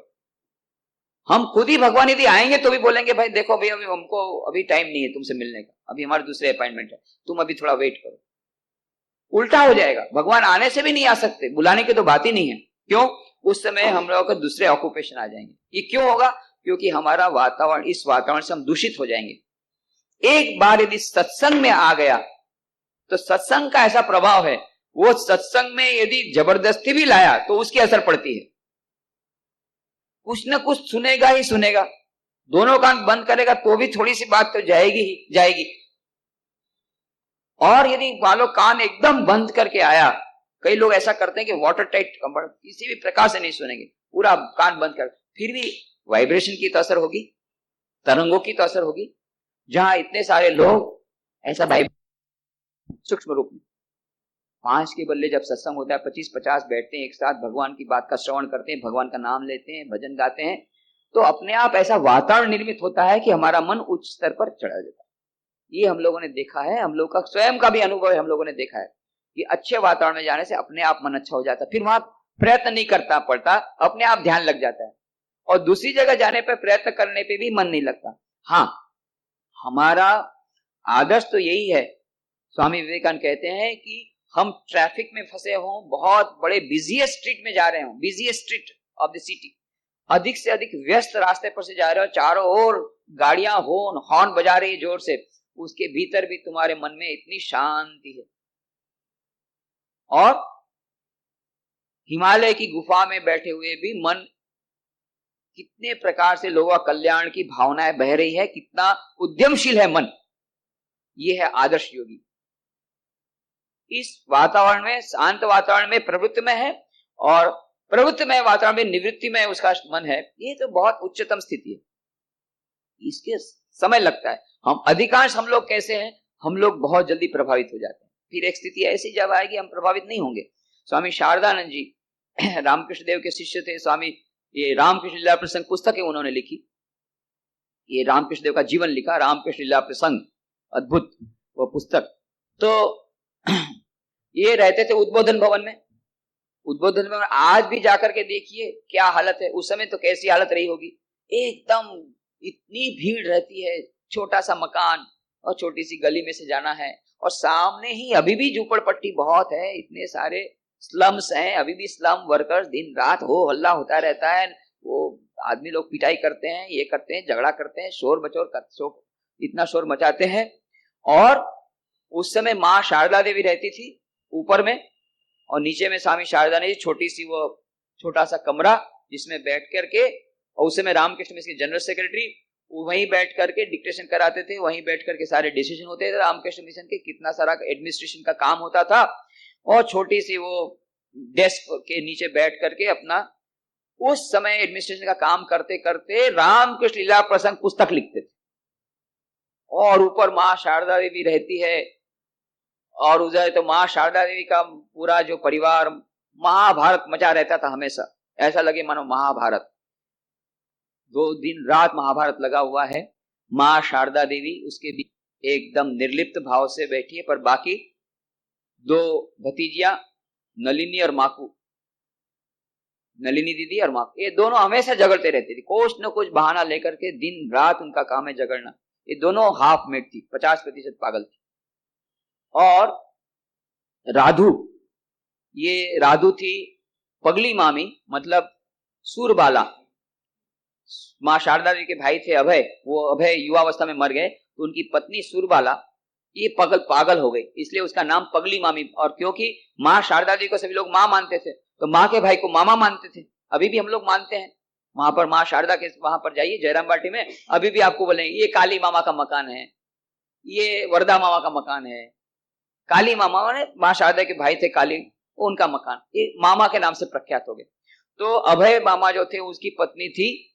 हम खुद ही भगवान यदि आएंगे तो भी बोलेंगे भाई देखो भाई, अभी हमको अभी टाइम नहीं है तुमसे मिलने का, अभी हमारे दूसरे अपॉइंटमेंट है, तुम अभी थोड़ा वेट करो। उल्टा हो जाएगा, भगवान आने से भी नहीं आ सकते, बुलाने की तो बात ही नहीं है। क्यों? उस समय हम लोगों के दूसरे ऑक्यूपेशन आ जाएंगे। ये क्यों होगा? क्योंकि हमारा वातावरण, इस वातावरण से हम दूषित हो जाएंगे। एक बार यदि सत्संग में आ गया तो सत्संग का ऐसा प्रभाव है, वो सत्संग में यदि जबरदस्ती भी लाया तो उसकी असर पड़ती है। कुछ न कुछ सुनेगा ही सुनेगा, दोनों कान बंद करेगा तो भी थोड़ी सी बात तो जाएगी ही जाएगी। और यदि मान लो कान एकदम बंद करके आया, कई लोग ऐसा करते हैं कि वाटर टाइट कंबल, किसी भी प्रकार से नहीं सुनेंगे, पूरा कान बंद कर, फिर भी वाइब्रेशन की तो असर होगी, तरंगों की तो असर होगी। जहां इतने सारे लोग ऐसा वाइब्रेशन सूक्ष्म रूप में, 5 के बदले जब सत्संग होता है 25-50 बैठते हैं एक साथ, भगवान की बात का श्रवण करते हैं, भगवान का नाम लेते हैं, भजन गाते हैं, तो अपने आप ऐसा वातावरण निर्मित होता है कि हमारा मन उच्च स्तर पर चढ़ा जाता है। ये हम लोगों ने देखा है, हम लोग का स्वयं का भी अनुभव है, हम लोगों ने देखा है कि अच्छे वातावरण में जाने से अपने आप मन अच्छा हो जाता है, फिर वहां प्रयत्न नहीं करता पड़ता, अपने आप ध्यान लग जाता है। और दूसरी जगह जाने पर प्रयत्न करने पे भी मन नहीं लगता। हाँ, हमारा आदर्श तो यही है, स्वामी विवेकानंद कहते हैं कि हम ट्रैफिक में फंसे हों, बहुत बड़े बिजीएस्ट स्ट्रीट में जा रहे हों, busiest street of the city, अधिक से अधिक व्यस्त रास्ते पर से जा रहे हो, चारों ओर गाड़ियां हॉर्न बजा रही है जोर से, उसके भीतर भी तुम्हारे मन में इतनी शांति है। और हिमालय की गुफा में बैठे हुए भी मन कितने प्रकार से लोगों का कल्याण की भावनाएं बह रही है, कितना उद्यमशील है मन। ये है आदर्श योगी। इस वातावरण में, शांत वातावरण में प्रवृत्ति में है, और प्रवृत्ति में वातावरण में निवृत्ति में उसका मन है। ये तो बहुत उच्चतम स्थिति है, इसके समय लगता है। हम लोग कैसे हैं, हम लोग बहुत जल्दी प्रभावित हो जाते हैं, फिर एक स्थिति ऐसी जब आएगी हम प्रभावित नहीं होंगे। स्वामी शारदानंद जी रामकृष्ण देव के शिष्य थे। स्वामी ये रामकृष्ण लीला प्रसंग पुस्तक है उन्होंने लिखी, ये रामकृष्ण देव का जीवन लिखा, रामकृष्ण लीला प्रसंग, अद्भुत वो पुस्तक। तो ये रहते थे उद्बोधन भवन में। उद्बोधन भवन आज भी जाकर के देखिए क्या हालत है, उस समय तो कैसी हालत रही होगी। एकदम इतनी भीड़ रहती है, छोटा सा मकान और छोटी सी गली में से जाना है, और सामने ही अभी भी झोपड़पट्टी बहुत है, इतने सारे स्लम्स हैं, अभी भी स्लम वर्कर्स, दिन रात हो हल्ला होता रहता है। वो आदमी लोग पिटाई करते हैं, ये करते हैं, झगड़ा करते हैं, शोर बचोर इतना शोर मचाते हैं। और उस समय माँ शारदा देवी रहती थी ऊपर में, और नीचे में स्वामी शारदा ने छोटी सी वो छोटा सा कमरा जिसमें बैठ करके, और उस समय रामकृष्ण मिशन के जनरल सेक्रेटरी वहीं बैठ करके डिक्टेशन कराते थे, वहीं बैठ करके सारे डिसीजन होते थे रामकृष्ण मिशन के, कितना सारा एडमिनिस्ट्रेशन का काम होता था। और छोटी सी वो डेस्क के नीचे बैठ करके अपना उस समय एडमिनिस्ट्रेशन का काम करते करते रामकृष्ण लीला प्रसंग पुस्तक लिखते थे। और ऊपर माँ शारदा देवी रहती है, और उधर तो माँ शारदा देवी का पूरा जो परिवार, महाभारत मचा रहता था हमेशा, ऐसा लगे मानो महाभारत, 2 दिन रात महाभारत लगा हुआ है। माँ शारदा देवी उसके भी एकदम निर्लिप्त भाव से बैठी है, पर बाकी 2 भतीजियां नलिनी और माकू, नलिनी दीदी और माकू, ये दोनों हमेशा झगड़ते रहती थी, कुछ न कुछ बहाना लेकर के, दिन रात उनका काम है झगड़ना। ये दोनों हाफ मेट थी, 50% पागल थी। और राधु, ये राधु थी पगली मामी, मतलब सूरबाला। माँ शारदा देवी के भाई थे अभय, वो अभय युवावस्था में मर गए, तो उनकी पत्नी सूरबाला ये पागल हो गई, इसलिए उसका नाम पगली मामी। और क्योंकि माँ शारदा देवी को सभी लोग माँ मानते थे, तो माँ के भाई को मामा मानते थे। अभी भी हम लोग मानते हैं, वहां पर माँ शारदा के वहां पर जाइए जयराम बाटी में, अभी भी आपको बोलेंगे ये काली मामा का मकान है, ये वरदा मामा का मकान है। काली मामा ने माँ शारदा के भाई थे काली, उनका मकान, ये मामा के नाम से प्रख्यात हो गए। तो अभय मामा जो थे, उसकी पत्नी थी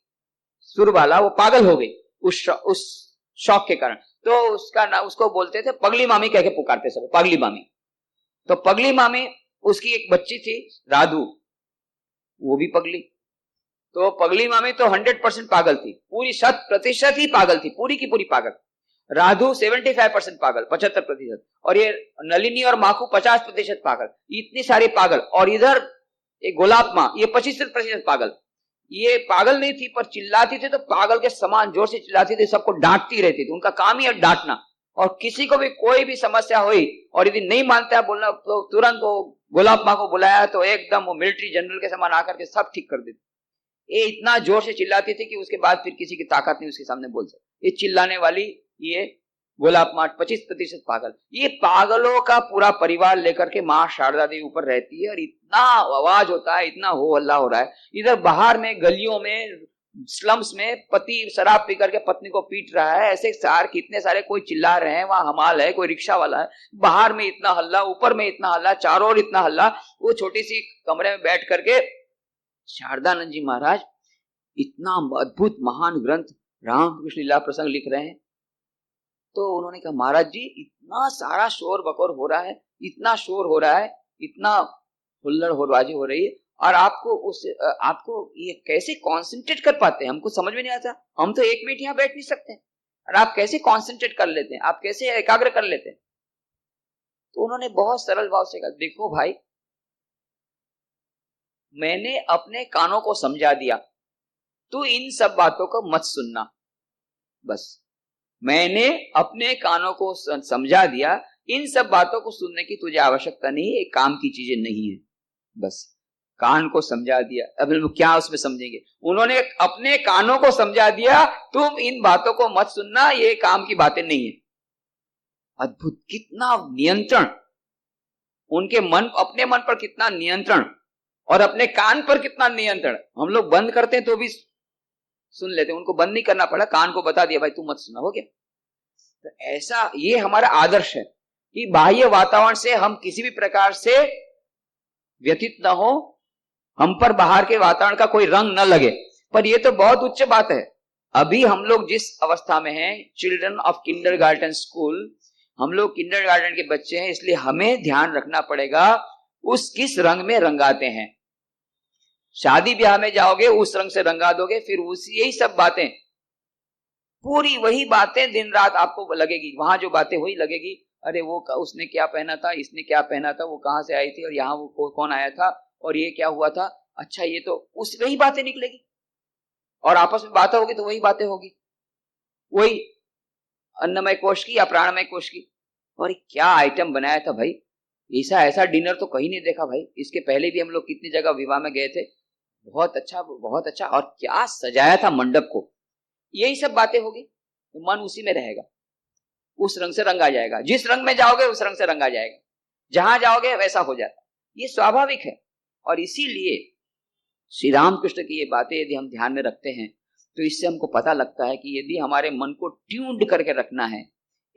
सुरबाला, वो पागल हो गई उस शौक के कारण, तो उसका नाम, उसको बोलते थे पगली मामी कह के पुकारते सब, पगली मामी। तो पगली मामी, उसकी एक बच्ची थी राधु, वो भी पगली। तो पगली मामी तो 100% पागल थी, पूरी 100% ही पागल थी, पूरी की पूरी पागल। राधु 75% पागल, 75%, और ये नलिनी और माकू 50% पागल, इतनी सारी पागल। और इधर एक गोलाब माँ, ये 25% पागल। ये पागल नहीं थी पर चिल्लाती थी तो पागल के समान जोर से चिल्लाती थी, सबको डांटती रहती थी, उनका काम ही है डांटना। और किसी को भी कोई भी समस्या हुई और यदि नहीं मानता है बोलना, तो तुरंत वो गोलाब माँ को बुलाया तो एकदम वो मिलिट्री जनरल के समान आकर के सब ठीक कर देती। ये इतना जोर से चिल्लाती थी कि उसके बाद फिर किसी की ताकत नहीं उसके सामने बोल सकती। ये चिल्लाने वाली ये गोलाब माँ 25% पागल। ये पागलों का पूरा परिवार लेकर के माँ शारदा देवी ऊपर रहती है, और इतना आवाज होता है, इतना हो हल्ला हो रहा है। इधर बाहर में गलियों में स्लम्स में पति शराब पी करके पत्नी को पीट रहा है, ऐसे सार कितने सारे कोई चिल्ला रहे हैं, वहां हमाल है, कोई रिक्शा वाला है, बाहर में इतना हल्ला, ऊपर में इतना हल्ला, चारों ओर इतना हल्ला। वो छोटी सी कमरे में बैठ करके शारदानंद जी महाराज इतना अद्भुत महान ग्रंथ रामकृष्ण लीला प्रसंग लिख रहे हैं। तो उन्होंने कहा महाराज जी इतना सारा शोर बकोर हो रहा है, इतना शोर हो रहा है, इतना हुल्लड़ होरबाजी हो रही है, और आपको ये कैसे कॉन्सेंट्रेट कर पाते हैं, हमको समझ में नहीं आता। हम तो 1 मिनट यहाँ बैठ नहीं सकते, और आप कैसे कॉन्सेंट्रेट कर लेते हैं, आप कैसे एकाग्र कर लेते हैं। तो उन्होंने बहुत सरल भाव से कहा, देखो भाई, मैंने अपने कानों को समझा दिया, तू इन सब बातों को मत सुनना। बस मैंने अपने कानों को समझा दिया, इन सब बातों को सुनने की तुझे आवश्यकता नहीं है, एक काम की चीजें नहीं है। बस कान को समझा दिया। अब हम क्या उसमें समझेंगे, उन्होंने अपने कानों को समझा दिया, तुम इन बातों को मत सुनना, ये काम की बातें नहीं है। अद्भुत, कितना नियंत्रण उनके मन, अपने मन पर कितना नियंत्रण, और अपने कान पर कितना नियंत्रण। हम लोग बंद करते हैं तो भी सुन लेते हैं, उनको बंद नहीं करना पड़ा, कान को बता दिया भाई तू मत सुना, हो गया। तो ऐसा ये हमारा आदर्श है कि बाह्य वातावरण से हम किसी भी प्रकार से व्यथित न हो, हम पर बाहर के वातावरण का कोई रंग न लगे। पर यह तो बहुत उच्च बात है। अभी हम लोग जिस अवस्था में हैं, चिल्ड्रन ऑफ किंडरगार्टन स्कूल, हम लोग किंडरगार्टन के बच्चे हैं, इसलिए हमें ध्यान रखना पड़ेगा उस किस रंग में रंगाते हैं। शादी ब्याह में जाओगे उस रंग से रंगा दोगे, फिर उसी यही सब बातें, पूरी वही बातें दिन रात आपको लगेगी, वहां जो बातें हुई लगेगी, अरे वो उसने क्या पहना था, इसने क्या पहना था, वो कहां से आई थी, और यहाँ वो कौन आया था, और ये क्या हुआ था, अच्छा ये तो उस वही बातें निकलेगी, और आपस में बातें होगी तो वही बातें होगी, वही अन्नमय कोश की या प्राणमय कोश की। और क्या आइटम बनाया था भाई, ऐसा डिनर तो कहीं नहीं देखा भाई। इसके पहले भी हम लोग कितनी जगह विवाह में गए थे, बहुत अच्छा बहुत अच्छा, और क्या सजाया था मंडप को। यही सब बातें होगी तो मन उसी में रहेगा, उस रंग से रंगा जाएगा। जिस रंग में जाओगे उस रंग से रंगा जाएगा, जहां जाओगे वैसा हो जाता। ये स्वाभाविक है। और इसीलिए श्री रामकृष्ण की ये बातें यदि हम ध्यान में रखते हैं तो इससे हमको पता लगता है कि यदि हमारे मन को ट्यून्ड करके रखना है,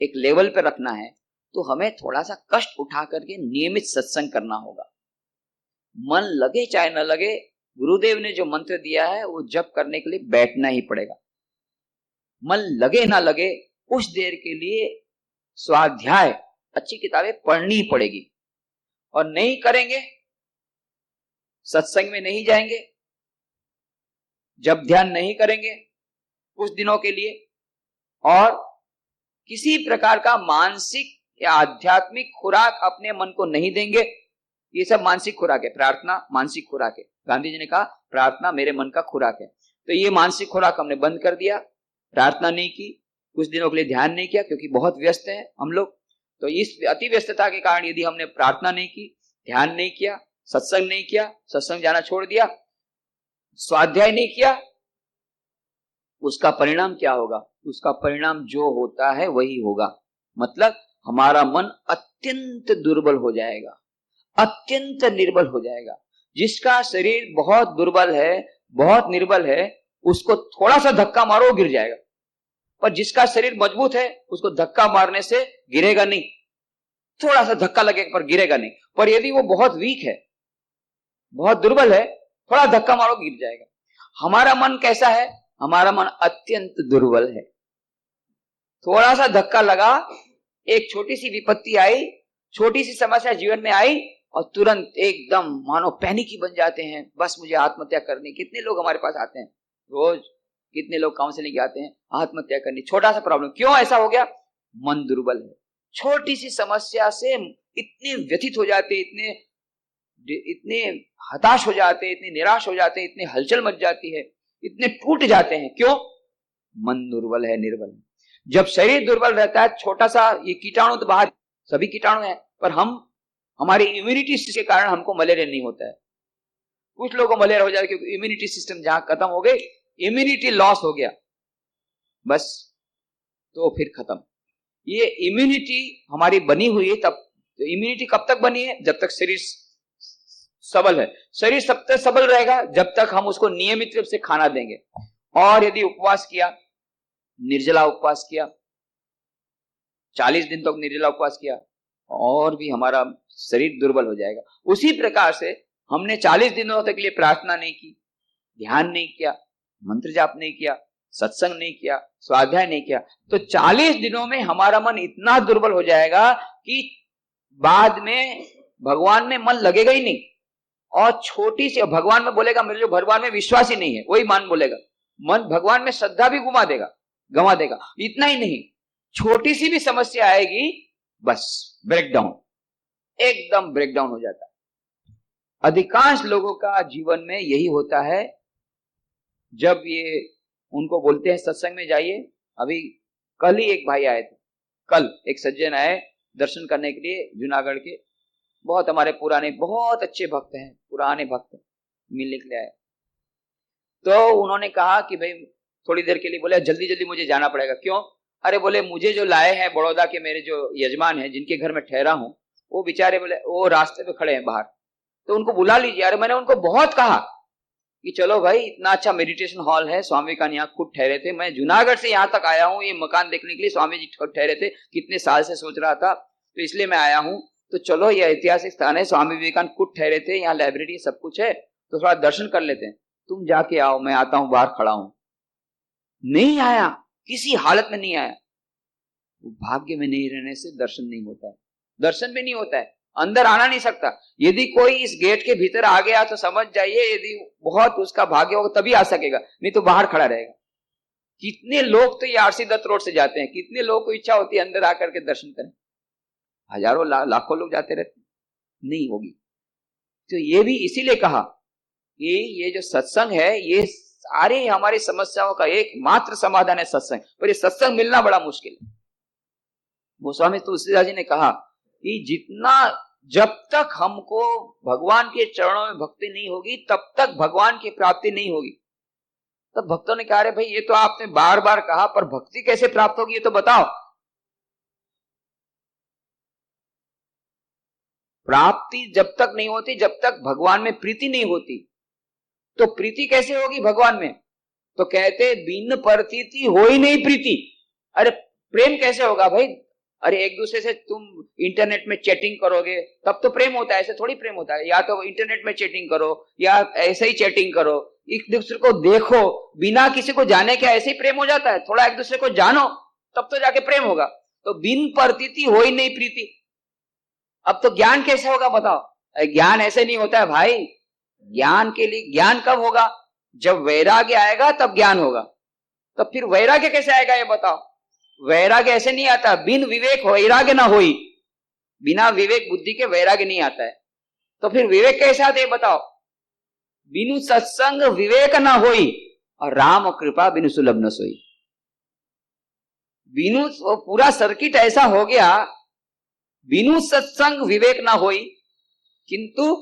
एक लेवल पे रखना है, तो हमें थोड़ा सा कष्ट उठा करके नियमित सत्संग करना होगा। मन लगे चाहे न लगे, गुरुदेव ने जो मंत्र दिया है वो जप करने के लिए बैठना ही पड़ेगा। मन लगे ना लगे, कुछ देर के लिए स्वाध्याय, अच्छी किताबें पढ़नी ही पड़ेगी। और नहीं करेंगे, सत्संग में नहीं जाएंगे, जब ध्यान नहीं करेंगे कुछ दिनों के लिए, और किसी प्रकार का मानसिक या आध्यात्मिक खुराक अपने मन को नहीं देंगे। ये सब मानसिक खुराक है, प्रार्थना मानसिक खुराक है। गांधी जी ने कहा प्रार्थना मेरे मन का खुराक है। तो ये मानसिक खुराक हमने बंद कर दिया, प्रार्थना नहीं की, कुछ दिनों के लिए ध्यान नहीं किया, क्योंकि बहुत व्यस्त है हम लोग। तो इस अति व्यस्तता के कारण यदि हमने प्रार्थना नहीं की, ध्यान नहीं किया, सत्संग नहीं किया, सत्संग जाना छोड़ दिया, स्वाध्याय नहीं किया, उसका परिणाम क्या होगा? उसका परिणाम जो होता है वही होगा। मतलब हमारा मन अत्यंत दुर्बल हो जाएगा, अत्यंत निर्बल हो जाएगा। जिसका शरीर बहुत दुर्बल है, बहुत निर्बल है, उसको थोड़ा सा धक्का मारो गिर जाएगा। पर जिसका शरीर मजबूत है उसको धक्का मारने से गिरेगा नहीं, थोड़ा सा धक्का लगेगा पर गिरेगा नहीं। पर यदि वो बहुत वीक है, बहुत दुर्बल है, थोड़ा धक्का मारो गिर जाएगा। हमारा मन कैसा है? हमारा मन अत्यंत दुर्बल है। थोड़ा सा धक्का लगा, एक छोटी सी विपत्ति आई, छोटी सी समस्या जीवन में आई, और तुरंत एकदम मानो पैनिक ही बन जाते हैं, बस मुझे आत्महत्या करनी। कितने लोग हमारे पास आते हैं रोज, कितने लोग काउंसलिंग आते हैं, आत्महत्या करनी, छोटा सा प्रॉब्लम। क्यों ऐसा हो गया? मन दुर्बल है। छोटी सी समस्या से इतने व्यथित हो जाते, इतने हताश हो जाते, इतने निराश हो जाते, इतने हलचल मच जाती है, इतने टूट जाते हैं। क्यों? मन दुर्बल है, निर्बल है। जब शरीर दुर्बल रहता है, छोटा सा ये कीटाणु तो बाहर सभी कीटाणु हैं, पर हमारी इम्यूनिटी के कारण हमको मलेरिया नहीं होता है। कुछ लोगों को मलेरिया हो जाता है क्योंकि इम्यूनिटी सिस्टम जहां खत्म हो गई, इम्यूनिटी लॉस हो गया, बस तो फिर खत्म। ये इम्यूनिटी हमारी बनी हुई है, तब इम्यूनिटी कब तक बनी है? जब तक शरीर सबल है। शरीर तब तक सबल रहेगा जब तक हम उसको नियमित रूप से खाना देंगे। और यदि उपवास किया, निर्जला उपवास किया, 40 दिन तक निर्जला उपवास किया, और भी हमारा शरीर दुर्बल हो जाएगा। उसी प्रकार से हमने 40 दिनों तक के लिए प्रार्थना नहीं की, ध्यान नहीं किया, मंत्र जाप नहीं किया, सत्संग नहीं किया, स्वाध्याय नहीं किया, तो 40 दिनों में हमारा मन इतना दुर्बल हो जाएगा कि बाद में भगवान में मन लगेगा ही नहीं। और छोटी सी भगवान में बोलेगा मेरे जो भगवान में विश्वास ही नहीं है, वही मान बोलेगा। मन भगवान में श्रद्धा भी गंवा देगा। इतना ही नहीं, छोटी सी भी समस्या आएगी बस ब्रेकडाउन, एकदम ब्रेकडाउन हो जाता है। अधिकांश लोगों का जीवन में यही होता है। जब ये उनको बोलते हैं सत्संग में जाइए, अभी कल ही एक भाई आए थे, कल एक सज्जन आए दर्शन करने के लिए जूनागढ़ के, बहुत हमारे पुराने बहुत अच्छे भक्त हैं, पुराने भक्त मिलने के लिए आए। तो उन्होंने कहा कि भाई थोड़ी देर के लिए, बोले जल्दी जल्दी मुझे जाना पड़ेगा। क्यों? अरे बोले मुझे जो लाए हैं बड़ौदा के मेरे जो यजमान हैं जिनके घर में ठहरा हूं, वो बेचारे बोले वो रास्ते पे खड़े हैं बाहर, तो उनको बुला लीजिए। अरे मैंने उनको बहुत कहा कि चलो भाई इतना अच्छा मेडिटेशन हॉल है, स्वामी विवेकानंद यहाँ खुद ठहरे थे, मैं जूनागढ़ से यहाँ तक आया हूँ ये मकान देखने के लिए, स्वामी जी खुद ठहरे थे, कितने साल से सोच रहा था, तो इसलिए मैं आया हूँ। तो चलो ये ऐतिहासिक स्थान है, स्वामी विवेकानंद खुद ठहरे थे, यहाँ लाइब्रेरी सब कुछ है, तो थोड़ा दर्शन कर लेते हैं, तुम जाके आओ, मैं आता हूँ, बाहर खड़ा हूं। नहीं आया, किसी हालत में नहीं आया। भाग्य में नहीं रहने से दर्शन नहीं होता है, दर्शन भी नहीं होता है, अंदर आना नहीं सकता। यदि कोई इस गेट के भीतर आ गया तो समझ जाइए यदि बहुत उसका भाग्य होगा तभी आ सकेगा, नहीं तो बाहर खड़ा रहेगा। कितने लोग तो ये आरसी दत्त रोड से जाते हैं, कितने लोगों को इच्छा होती है अंदर आकर के दर्शन करें, हजारों लाखों लोग जाते रहते, नहीं होगी। तो ये भी इसीलिए कहा कि ये जो सत्संग है ये सारी हमारी समस्याओं का एकमात्र समाधान है सत्संग, पर ये सत्संग मिलना बड़ा मुश्किल है। गोस्वामी तुलसीदास जी ने कहा कि जितना जब तक हमको भगवान के चरणों में भक्ति नहीं होगी तब तक भगवान की प्राप्ति नहीं होगी। तब भक्तों ने कहा अरे भाई ये तो आपने बार बार कहा, पर भक्ति कैसे प्राप्त होगी ये तो बताओ। प्राप्ति जब तक नहीं होती, जब तक भगवान में प्रीति नहीं होती, तो प्रीति कैसे होगी भगवान में? तो कहते बिन परतीति हो ही नहीं प्रीति। अरे प्रेम कैसे होगा भाई? अरे एक दूसरे से तुम इंटरनेट में चैटिंग करोगे तब तो प्रेम होता है, ऐसे थोड़ी प्रेम होता है। या तो इंटरनेट में चैटिंग करो या ऐसे ही चैटिंग करो, एक दूसरे को देखो, बिना किसी को जाने के ऐसे ही प्रेम हो जाता है। थोड़ा एक दूसरे को जानो तब तो जाके प्रेम होगा। तो बिन परतीति हो ही नहीं प्रीति। अब तो ज्ञान कैसे होगा बताओ? ज्ञान ऐसे नहीं होता है भाई। ज्ञान के लिए ज्ञान कब होगा? जब वैराग्य आएगा तब ज्ञान होगा। तो फिर वैराग्य कैसे आएगा ये बताओ? वैराग्य ऐसे नहीं आता, बिन विवेक वैराग्य ना होई, बिना विवेक बुद्धि के वैराग्य नहीं आता है। तो फिर विवेक कैसे आता है बताओ? बिनु सत्संग विवेक ना होई और राम कृपा बिनु सुलभ न सोई। बिनु पूरा सर्किट ऐसा हो गया, बिनु सत्संग विवेक ना होई किंतु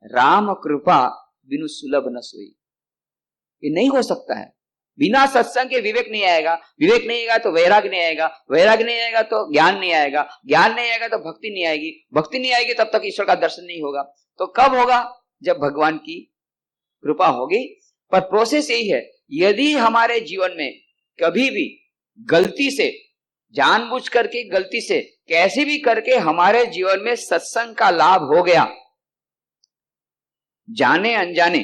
राम कृपा बिनु सुलभ न सोई। ये नहीं हो सकता है। बिना सत्संग के विवेक नहीं आएगा, विवेक नहीं आएगा तो वैराग्य नहीं आएगा, वैराग्य नहीं आएगा तो ज्ञान नहीं आएगा, ज्ञान नहीं आएगा तो भक्ति नहीं आएगी, भक्ति नहीं आएगी तब तक ईश्वर का दर्शन नहीं होगा। तो कब होगा? जब भगवान की कृपा होगी। पर प्रोसेस यही है, यदि हमारे जीवन में कभी भी गलती से, जानबूझ करके गलती से, कैसे भी करके हमारे जीवन में सत्संग का लाभ हो गया, जाने अनजाने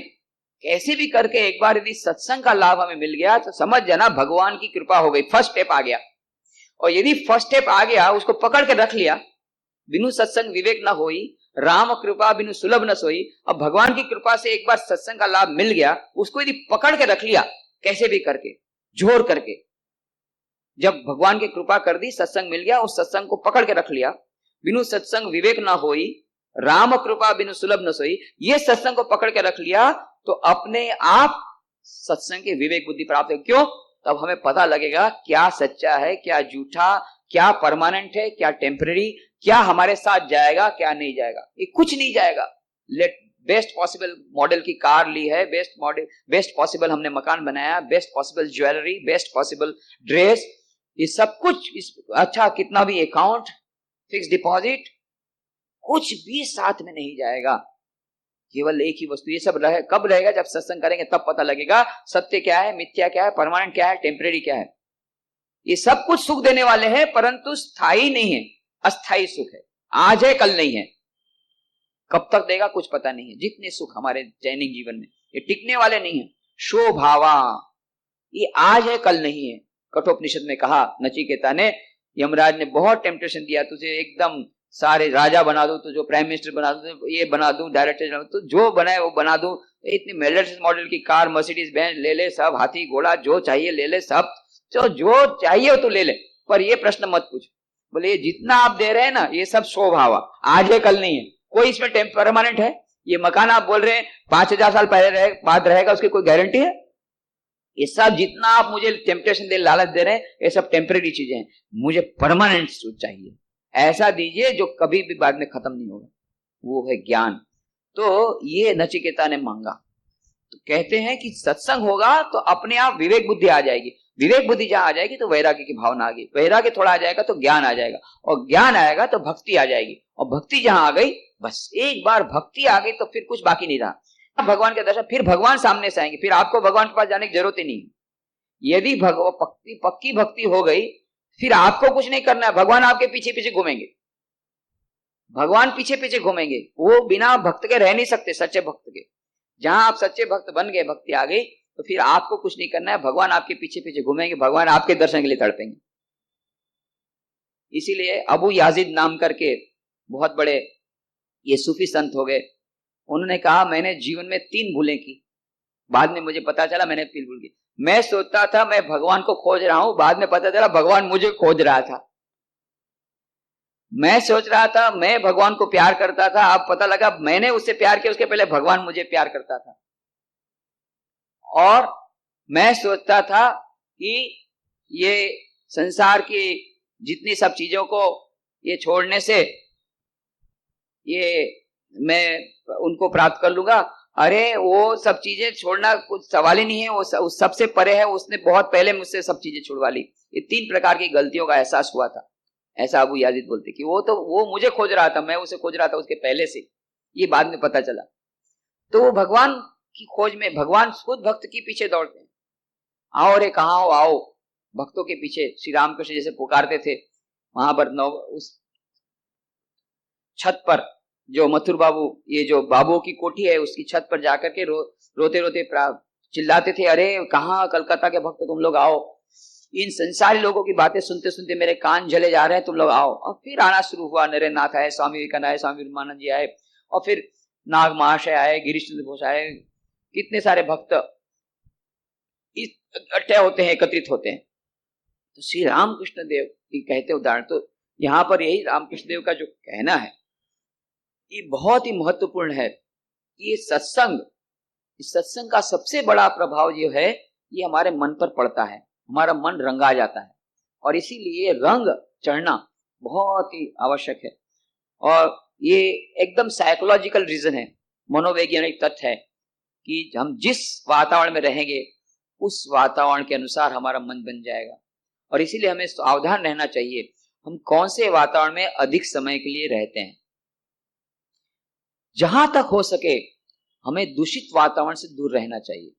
कैसे भी करके एक बार यदि सत्संग का लाभ हमें मिल गया तो समझ जाना भगवान की कृपा हो गई, फर्स्ट स्टेप आ गया। और यदि फर्स्ट स्टेप आ गया, उसको पकड़ के रख लिया, बिनु सत्संग विवेक न होई, राम कृपा बिनु सुलभ न सोई। अब भगवान की कृपा से एक बार सत्संग का लाभ मिल गया, उसको यदि पकड़ के रख लिया कैसे भी करके, जोर करके, जब भगवान की कृपा कर दी, सत्संग मिल गया, उस सत्संग को पकड़ के रख लिया, बिनु सत्संग विवेक ना होई, राम कृपा बिनु सुलभ न सोई, ये सत्संग को पकड़ के रख लिया तो अपने आप सत्संग के विवेक बुद्धि प्राप्त है। क्यों? तब हमें पता लगेगा क्या सच्चा है, क्या झूठा, क्या परमानेंट है, क्या टेम्पररी, क्या हमारे साथ जाएगा, क्या नहीं जाएगा। ये कुछ नहीं जाएगा। लेट बेस्ट पॉसिबल मॉडल की कार ली है, बेस्ट पॉसिबल हमने मकान बनाया, best possible jewellery, best possible dress, ये सब कुछ अच्छा कितना भी अकाउंट, फिक्स डिपॉजिट, कुछ भी साथ में नहीं जाएगा। केवल एक ही वस्तु। ये सब कब रहेगा? जब सत्संग करेंगे तब पता लगेगा सत्य क्या है, मिथ्या क्या है, परमानेंट क्या है, टेम्परेरी क्या है। ये सब कुछ सुख देने वाले हैं परंतु स्थायी नहीं है, अस्थायी सुख है। आज है कल नहीं है, कब तक देगा कुछ पता नहीं है। जितने सुख हमारे दैनिक जीवन में ये टिकने वाले नहीं है। शोभावा, ये आज है कल नहीं है। कठोपनिषद में कहा नचिकेता ने, यमराज ने बहुत टेम्पटेशन दिया, तुझे एकदम सारे राजा बना दूं, तो जो प्राइम मिनिस्टर बना दूं, ये बना दूं, डायरेक्टर, तो जो बनाए वो बना दूं, इतनी लेटेस्ट मॉडल की कार, मर्सिडीज बेंज ले ले, सब हाथी घोड़ा जो चाहिए ले ले, सब जो चाहिए तो ले ले, पर ये प्रश्न मत पूछ। बोले ये जितना आप दे रहे हैं ना, ये सब शोभावा, आज है कल नहीं है, कोई इसमें परमानेंट है? ये मकान आप बोल रहे हैं 5000 साल पहले बाद रहेगा, उसकी कोई गारंटी है? ये सब जितना आप मुझे टेम्पटेशन दे, लालच दे रहे हैं, ये सब टेम्परेरी चीजें हैं, मुझे परमानेंट चाहिए, ऐसा दीजिए जो कभी भी बाद में खत्म नहीं होगा, वो है ज्ञान। तो ये नचिकेता ने मांगा। तो कहते हैं कि सत्संग होगा तो अपने आप विवेक बुद्धि आ जाएगी, विवेक बुद्धि जहां आ जाएगी तो वैराग्य की भावना आ गई, वैराग्य थोड़ा आ जाएगा तो ज्ञान आ जाएगा, और ज्ञान आएगा तो भक्ति आ जाएगी, और भक्ति जहां आ गई, बस एक बार भक्ति आ गई तो फिर कुछ बाकी नहीं रहा। भगवान के दर्शन, फिर भगवान सामने से आएंगे, फिर आपको भगवान के पास जाने की जरूरत ही नहीं। यदि पक्की भक्ति हो गई, फिर आपको कुछ नहीं करना है, भगवान आपके पीछे पीछे घूमेंगे, भगवान पीछे पीछे घूमेंगे, वो बिना भक्त के रह नहीं सकते, सच्चे भक्त के। जहां आप सच्चे भक्त बन गए, भक्ति आ गई, तो फिर आपको कुछ नहीं करना है, भगवान आपके पीछे पीछे घूमेंगे, भगवान आपके दर्शन के लिए तड़पेंगे। इसीलिए अबू याजिद नाम करके बहुत बड़े ये सूफी संत हो गए, उन्होंने कहा मैंने जीवन में 3 भूलें की, बाद में मुझे पता चला मैंने 3 भूल की। मैं सोचता था मैं भगवान को खोज रहा हूं, बाद में पता चला भगवान मुझे खोज रहा था। मैं सोच रहा था मैं भगवान को प्यार करता था, अब पता लगा मैंने उससे प्यार किया, उसके पहले भगवान मुझे प्यार करता था। और मैं सोचता था कि ये संसार की जितनी सब चीजों को ये छोड़ने से ये मैं उनको प्राप्त कर लूंगा, अरे वो सब चीजें छोड़ना कुछ सवाल ही नहीं है, वो सबसे परे है, उसने बहुत पहले मुझसे सब चीजें छुड़वा ली। ये 3 प्रकार की गलतियों का एहसास हुआ था, ऐसा अबू याजिद बोलते कि वो मुझे खोज रहा था, मैं उसे खोज रहा था उसके पहले से, ये बाद में पता चला। तो वो भगवान की खोज में, भगवान खुद भक्त के पीछे दौड़ते हैं, आओ रे कहाँ हो, आओ, भक्तों के पीछे। श्री रामकृष्ण जैसे पुकारते थे वहां पर उस छत पर, जो मथुर बाबू, ये जो बाबुओं की कोठी है, उसकी छत पर जाकर के रोते रोते चिल्लाते थे, अरे कहाँ कलकत्ता के भक्त तुम लोग आओ, इन संसारी लोगों की बातें सुनते सुनते मेरे कान जले जा रहे हैं, तुम लोग आओ। और फिर आना शुरू हुआ, नरेंद्रनाथ आए, स्वामी विवेकानंद आए, स्वामी ब्रह्मानंद जी आए, और फिर नाग महाशय आए, गिरीश चंद्र घोष आए, कितने सारे भक्त इकट्ठे होते हैं, एकत्रित होते हैं। तो श्री रामकृष्ण देव की कहते उदाहरण, तो यहाँ पर यही रामकृष्ण देव का जो कहना है ये बहुत ही महत्वपूर्ण है। ये सत्संग, इस सत्संग का सबसे बड़ा प्रभाव जो है ये हमारे मन पर पड़ता है, हमारा मन रंगा जाता है, और इसीलिए रंग चढ़ना बहुत ही आवश्यक है। और ये एकदम साइकोलॉजिकल रीजन है, मनोवैज्ञानिक तथ्य है कि हम जिस वातावरण में रहेंगे उस वातावरण के अनुसार हमारा मन बन जाएगा। और इसीलिए हमें सावधान रहना चाहिए हम कौन से वातावरण में अधिक समय के लिए रहते हैं। जहां तक हो सके हमें दूषित वातावरण से दूर रहना चाहिए।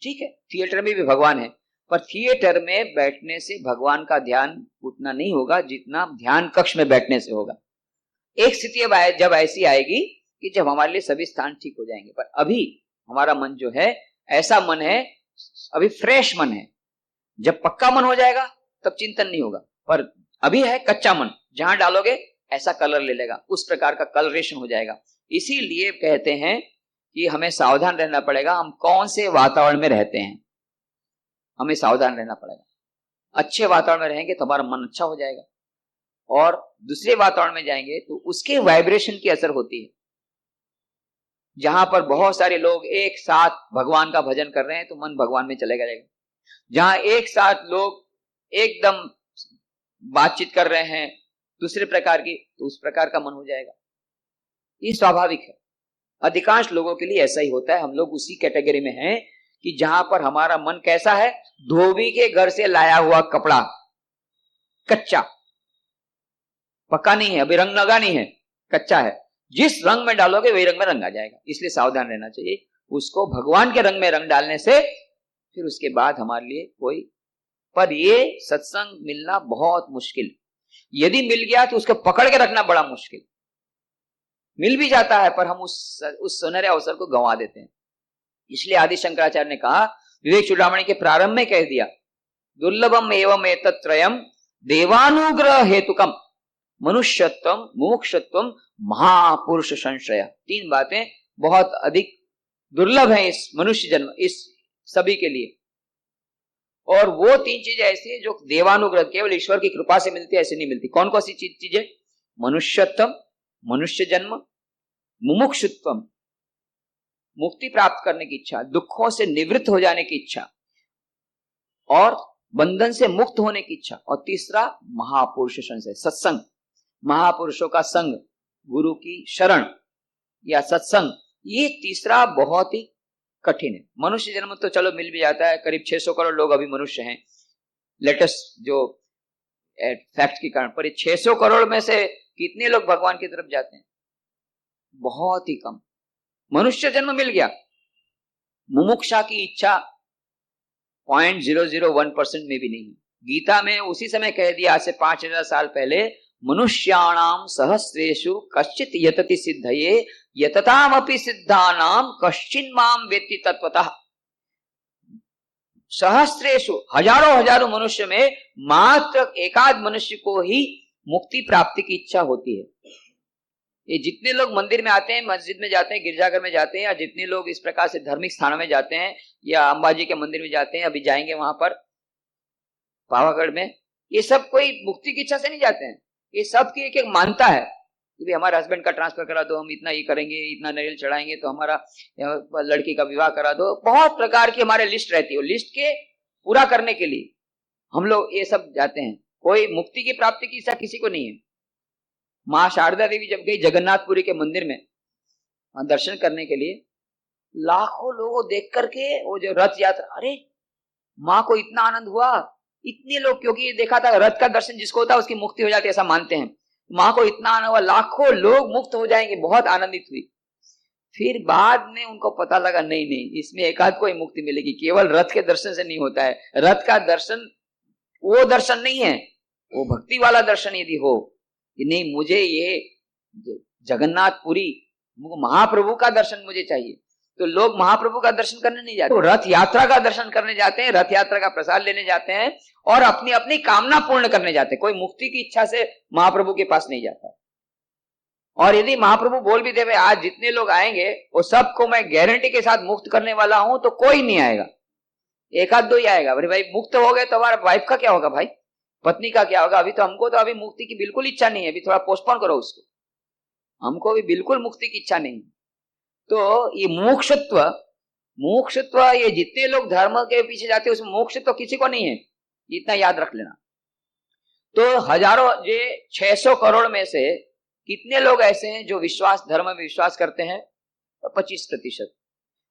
ठीक है, थिएटर में भी भगवान है, पर थिएटर में बैठने से भगवान का ध्यान उतना नहीं होगा जितना ध्यान कक्ष में बैठने से होगा। एक स्थिति जब ऐसी आएगी कि जब हमारे लिए सभी स्थान ठीक हो जाएंगे, पर अभी हमारा मन जो है ऐसा मन है, अभी फ्रेश मन है। जब पक्का मन हो जाएगा तब चिंतन नहीं होगा, पर अभी है कच्चा मन, जहां डालोगे ऐसा कलर ले लेगा, उस प्रकार का कलरेशन हो जाएगा। इसीलिए कहते हैं कि हमें सावधान रहना पड़ेगा हम कौन से वातावरण में रहते हैं, हमें सावधान रहना पड़ेगा। अच्छे वातावरण में रहेंगे तो हमारा मन अच्छा हो जाएगा, और दूसरे वातावरण में जाएंगे तो उसके वाइब्रेशन की असर होती है। जहां पर बहुत सारे लोग एक साथ भगवान का भजन कर रहे हैं तो मन भगवान में चलेगा जाएगा। जहां एक साथ लोग एकदम बातचीत कर रहे हैं दूसरे प्रकार की, तो उस प्रकार का मन हो जाएगा। ये स्वाभाविक है, अधिकांश लोगों के लिए ऐसा ही होता है। हम लोग उसी कैटेगरी में हैं कि जहां पर हमारा मन कैसा है, धोबी के घर से लाया हुआ कपड़ा, कच्चा, पक्का नहीं है, अभी रंग लगा नहीं है, कच्चा है। जिस रंग में डालोगे वही रंग में रंग आ जाएगा। इसलिए सावधान रहना चाहिए, उसको भगवान के रंग में रंग डालने से फिर उसके बाद हमारे लिए कोई, पर ये सत्संग मिलना बहुत मुश्किल, यदि मिल गया तो उसको पकड़ के रखना बड़ा मुश्किल। मिल भी जाता है पर हम उस सुनहरे अवसर को गंवा देते हैं। इसलिए आदि शंकराचार्य ने कहा, विवेक चूड़ामणि के प्रारंभ में कह दिया, दुर्लभम एवं एतत् त्रयम् देवानुग्रह हेतुकम। मनुष्यत्वम, मुमुक्षुत्वम, महापुरुष संश्रय। तीन बातें बहुत अधिक दुर्लभ है इस मनुष्य जन्म, इस सभी के लिए। और वो तीन चीजें ऐसी है जो देवानुग्रह केवल ईश्वर की कृपा से मिलती है, ऐसे नहीं मिलती। कौन कौन सी चीजें? मनुष्यत्वम, मनुष्य जन्म, मुमुक्षुत्वम, मुक्ति प्राप्त करने की इच्छा, दुखों से निवृत्त हो जाने की इच्छा और बंधन से मुक्त होने की इच्छा, और तीसरा महापुरुष संशय, सत्संग, महापुरुषों का संग, गुरु की शरण या सत्संग। ये तीसरा बहुत ही कठिन है। मनुष्य जन्म तो चलो मिल भी जाता है, करीब 600 करोड़ लोग अभी मनुष्य हैं लेटेस्ट जो फैक्ट के कारण, पर 600 करोड़ में से कितने लोग भगवान की तरफ जाते हैं? बहुत ही कम। मनुष्य जन्म मिल गया, मुमुक्षा की इच्छा 0.001% में भी नहीं। गीता में उसी समय कह दिया, आज से 5000 साल पहले, मनुष्याणाम सहस्रेषु कश्चित यतति सिद्धये यततामपि सिद्धानाम कश्चिन माम वेत्ति तत्वतः। सहस्रेषु, हजारों हजारों मनुष्य में मात्र एकाध मनुष्य को ही मुक्ति प्राप्ति की इच्छा होती है। ये जितने लोग मंदिर में आते हैं, मस्जिद में जाते हैं, गिरजाघर में जाते हैं, या जितने लोग इस प्रकार से धार्मिक स्थानों में जाते हैं या अंबाजी के मंदिर में जाते हैं, अभी जाएंगे वहां पर पावागढ़ में, ये सब कोई मुक्ति की इच्छा से नहीं जाते हैं। ये सब की एक एक मानता है कि हमारे हस्बैंड का ट्रांसफर करा दो, हम इतना ये करेंगे, इतना नारियल चढ़ाएंगे, तो हमारा लड़की का विवाह करा दो। बहुत प्रकार की हमारे लिस्ट रहती है, लिस्ट के पूरा करने के लिए हम लोग ये सब जाते हैं। कोई मुक्ति की प्राप्ति की इच्छा किसी को नहीं है। माँ शारदा देवी जब गई जगन्नाथपुरी के मंदिर में दर्शन करने के लिए, लाखों लोगों देख करके वो जो रथ यात्रा, अरे माँ को इतना आनंद हुआ, इतने लोग, क्योंकि ये देखा था रथ का दर्शन जिसको होता है उसकी मुक्ति हो जाती है, ऐसा मानते हैं। माँ को इतना आनंद हुआ, लाखों लोग मुक्त हो जाएंगे, बहुत आनंदित हुई। फिर बाद में उनको पता लगा नहीं नहीं, इसमें एकाध को ही मुक्ति मिलेगी, केवल रथ के दर्शन से नहीं होता है। रथ का दर्शन वो दर्शन नहीं है, वो भक्ति वाला दर्शन यदि हो कि नहीं मुझे ये जगन्नाथपुरी महाप्रभु का दर्शन मुझे चाहिए, तो लोग महाप्रभु का दर्शन करने नहीं जाते, तो रथ यात्रा का दर्शन करने जाते हैं, रथ यात्रा का प्रसाद लेने जाते हैं और अपनी अपनी कामना पूर्ण करने जाते हैं। कोई मुक्ति की इच्छा से महाप्रभु के पास नहीं जाता। और यदि महाप्रभु बोल भी देवे आज जितने लोग आएंगे वो सबको मैं गारंटी के साथ मुक्त करने वाला हूं, तो कोई नहीं आएगा, एक आध दो ही आएगा। अरे भाई मुक्त हो गए तो हमारा वाइफ का क्या होगा, भाई पत्नी का क्या होगा? अभी तो हमको तो अभी मुक्ति की बिल्कुल इच्छा नहीं है, अभी थोड़ा पोस्टपोन करो उसको, हमको भी बिल्कुल मुक्ति की इच्छा नहीं। तो ये मोक्षत्व ये जितने लोग धर्म के पीछे जाते हैं उसमें मोक्ष तो किसी को नहीं है, इतना याद रख लेना। तो हजारों, ये 600 करोड़ में से कितने लोग ऐसे हैं जो विश्वास, धर्म में विश्वास करते हैं? तो 25%।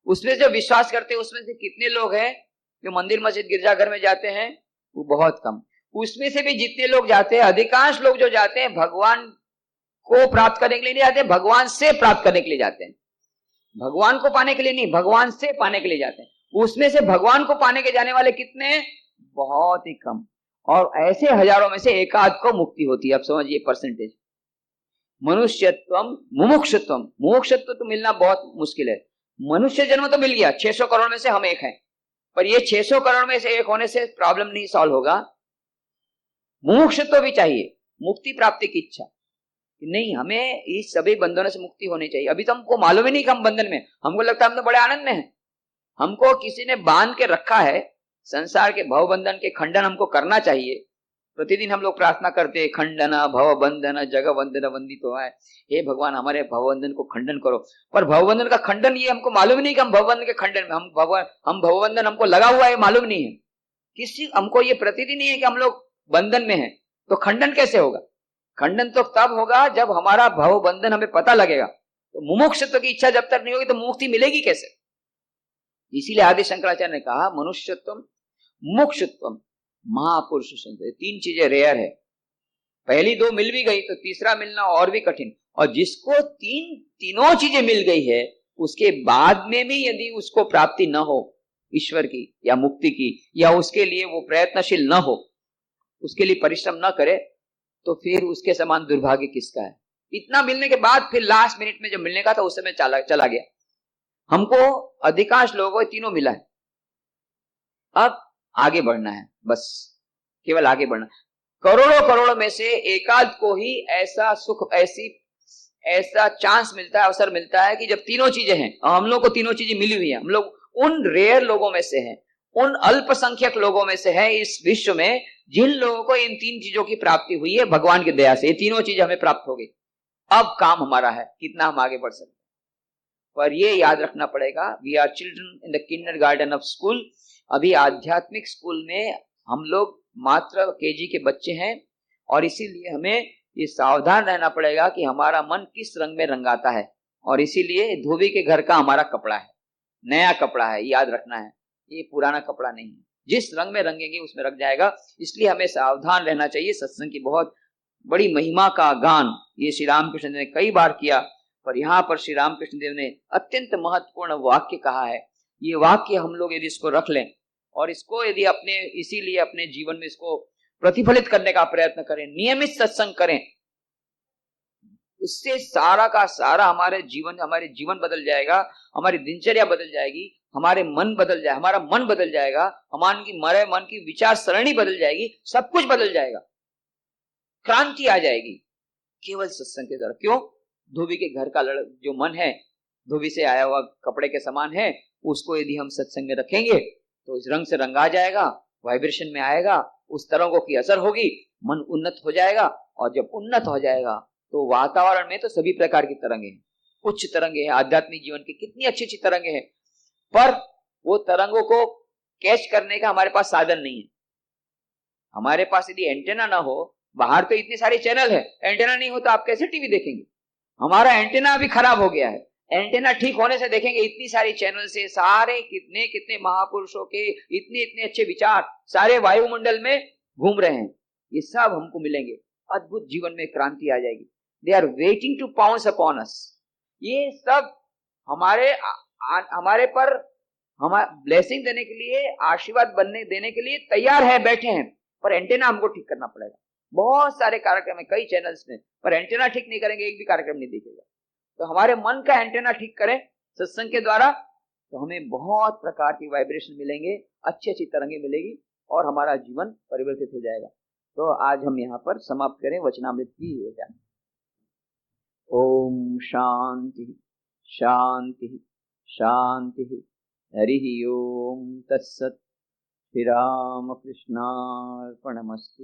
उसमें जो विश्वास करते हैं उसमें से कितने लोग हैं जो मंदिर मस्जिद गिरजाघर में जाते हैं? वो बहुत कम। उसमें से भी जितने लोग जाते हैं, अधिकांश लोग जो जाते हैं भगवान को प्राप्त करने के लिए नहीं जाते, भगवान से प्राप्त करने के लिए जाते हैं। भगवान को पाने के लिए नहीं, भगवान से पाने के लिए जाते हैं। उसमें से भगवान को पाने के जाने वाले कितने? बहुत ही कम। और ऐसे हजारों में से एकाध को मुक्ति होती है। अब समझिए परसेंटेज। मनुष्यत्वम, मुमुक्षुत्वम, मुमुक्षुत्व तो मिलना बहुत मुश्किल है। मनुष्य जन्म तो मिल गया, 600 करोड़ में से हम एक हैं, पर ये 600 करोड़ में से एक होने से प्रॉब्लम नहीं सॉल्व होगा। मुमुक्षुत्व भी चाहिए, मुक्ति प्राप्ति की इच्छा, नहीं हमें इस सभी बंधनों से मुक्ति होनी चाहिए। अभी तो हमको मालूम ही नहीं कि हम बंधन में, हमको लगता है हम तो बड़े आनंद में हैं। हमको किसी ने बांध के रखा है, संसार के भव बंधन के खंडन हमको करना चाहिए। प्रतिदिन हम लोग प्रार्थना करते हैं, खंडना भव बंधन जग वंदन वंदितो है, हे भगवान हमारे भवबंधन को खंडन करो। पर भवबंधन का खंडन ये हमको मालूम ही नहीं कि हम भवबंधन के खंडन में, हम भवबंधन हमको लगा हुआ है, मालूम नहीं है किसी, हमको ये प्रतिदिन नहीं है कि हम लोग बंधन में हैं, तो खंडन कैसे होगा? खंडन तो तब होगा जब हमारा भव बंधन हमें पता लगेगा। तो मुमुक्षुत्व की इच्छा जब तक नहीं होगी तो मुक्ति मिलेगी कैसे? इसीलिए आदि शंकराचार्य ने कहा मनुष्यत्वम, मुमुक्षुत्वम, महापुरुष संशय। तीन चीजें रेयर है, पहली दो मिल भी गई तो तीसरा मिलना और भी कठिन। और जिसको तीनों चीजें मिल गई है, उसके बाद में भी यदि उसको प्राप्ति न हो ईश्वर की या मुक्ति की, या उसके लिए वो प्रयत्नशील न हो, उसके लिए परिश्रम न करे, तो फिर उसके समान दुर्भाग्य किसका है? इतना मिलने के बाद फिर लास्ट मिनट में जो मिलने का था उस समय चला गया। हमको अधिकांश लोगों को तीनों मिला है, अब आगे बढ़ना है, बस केवल आगे बढ़ना। करोड़ों करोड़ में से एकाध को ही ऐसा सुख, ऐसा चांस मिलता है, अवसर मिलता है कि जब तीनों चीजें हैं, हम लोग को तीनों चीजें मिली हुई हैं, हम लोग उन रेयर लोगों में से हैं, उन अल्पसंख्यक लोगों में से हैं इस विश्व में जिन लोगों को इन तीन चीजों की प्राप्ति हुई है भगवान की दया से। ये तीनों चीज हमें प्राप्त हो गई। अब काम हमारा है कितना हम आगे बढ़ सकते हैं। पर ये याद रखना पड़ेगा, we are children in the kindergarten of school. अभी आध्यात्मिक स्कूल में हम लोग मात्र केजी के बच्चे हैं, और इसीलिए हमें ये सावधान रहना पड़ेगा कि हमारा मन किस रंग में रंगाता है। और इसीलिए धोबी के घर का हमारा कपड़ा है, नया कपड़ा है, याद रखना है, ये पुराना कपड़ा नहीं है। जिस रंग में रंगेंगे उसमें रंग जाएगा। इसलिए हमें सावधान रहना चाहिए। सत्संग की बहुत बड़ी महिमा का गान ये श्री रामकृष्ण देव ने कई बार किया, पर यहाँ पर श्री रामकृष्ण देव ने अत्यंत महत्वपूर्ण वाक्य कहा है। ये वाक्य हम लोग यदि इसको रख लें और इसको यदि अपने इसीलिए अपने जीवन में इसको प्रतिफलित करने का प्रयत्न करें, नियमित सत्संग करें, उससे सारा का सारा हमारे जीवन बदल जाएगा, हमारी दिनचर्या बदल जाएगी, हमारे मन बदल जाए, हमारा मन बदल जाएगा, हमारे मन की विचार सरणी बदल जाएगी, सब कुछ बदल जाएगा, क्रांति आ जाएगी केवल सत्संग के द्वारा। क्यों? धोबी के घर का जो मन है, धोबी से आया हुआ कपड़े के समान है, उसको यदि हम सत्संग में रखेंगे तो इस रंग से रंगा जाएगा, वाइब्रेशन में आएगा, उस तरंगों की असर होगी, मन उन्नत हो जाएगा। और जब उन्नत हो जाएगा तो वातावरण में तो सभी प्रकार की तरंगे हैं, उच्च तरंगे हैं, आध्यात्मिक जीवन की कितनी अच्छी अच्छी तरंगे हैं, पर वो तरंगों को कैच करने का हमारे पास साधन नहीं है। हमारे पास यदि एंटेना ना हो, बाहर तो इतनी सारी चैनल है, एंटेना नहीं हो तो आप कैसे टीवी देखेंगे? हमारा एंटेना अभी खराब हो गया है। एंटेना ठीक होने से देखेंगे इतनी सारी चैनल से सारे कितने कितने महापुरुषों के इतने इतने अच्छे विचार सारे वायुमंडल में घूम रहे हैं, ये सब हमको मिलेंगे। अद्भुत जीवन में क्रांति आ जाएगी। They are waiting to pounce upon us. ये सब हमारे पर ब्लेसिंग देने के लिए, आशीर्वाद देने के लिए तैयार है, बैठे हैं, पर एंटेना हमको ठीक करना पड़ेगा। बहुत सारे कार्यक्रम है कई चैनल्स में, पर एंटेना ठीक नहीं करेंगे एक भी कार्यक्रम नहीं दिखेगा। तो हमारे मन का एंटेना ठीक करें सत्संग के द्वारा, तो हमें बहुत प्रकार की वाइब्रेशन मिलेंगे, अच्छी अच्छी तरंगे मिलेगी और हमारा जीवन परिवर्तित हो जाएगा। तो आज हम यहाँ पर समाप्त करें वचनामृत की व्याख्या। ओम शांति शांति शांति। हरि ओम तत्सत्। श्री राम कृष्णार्पणमस्तु।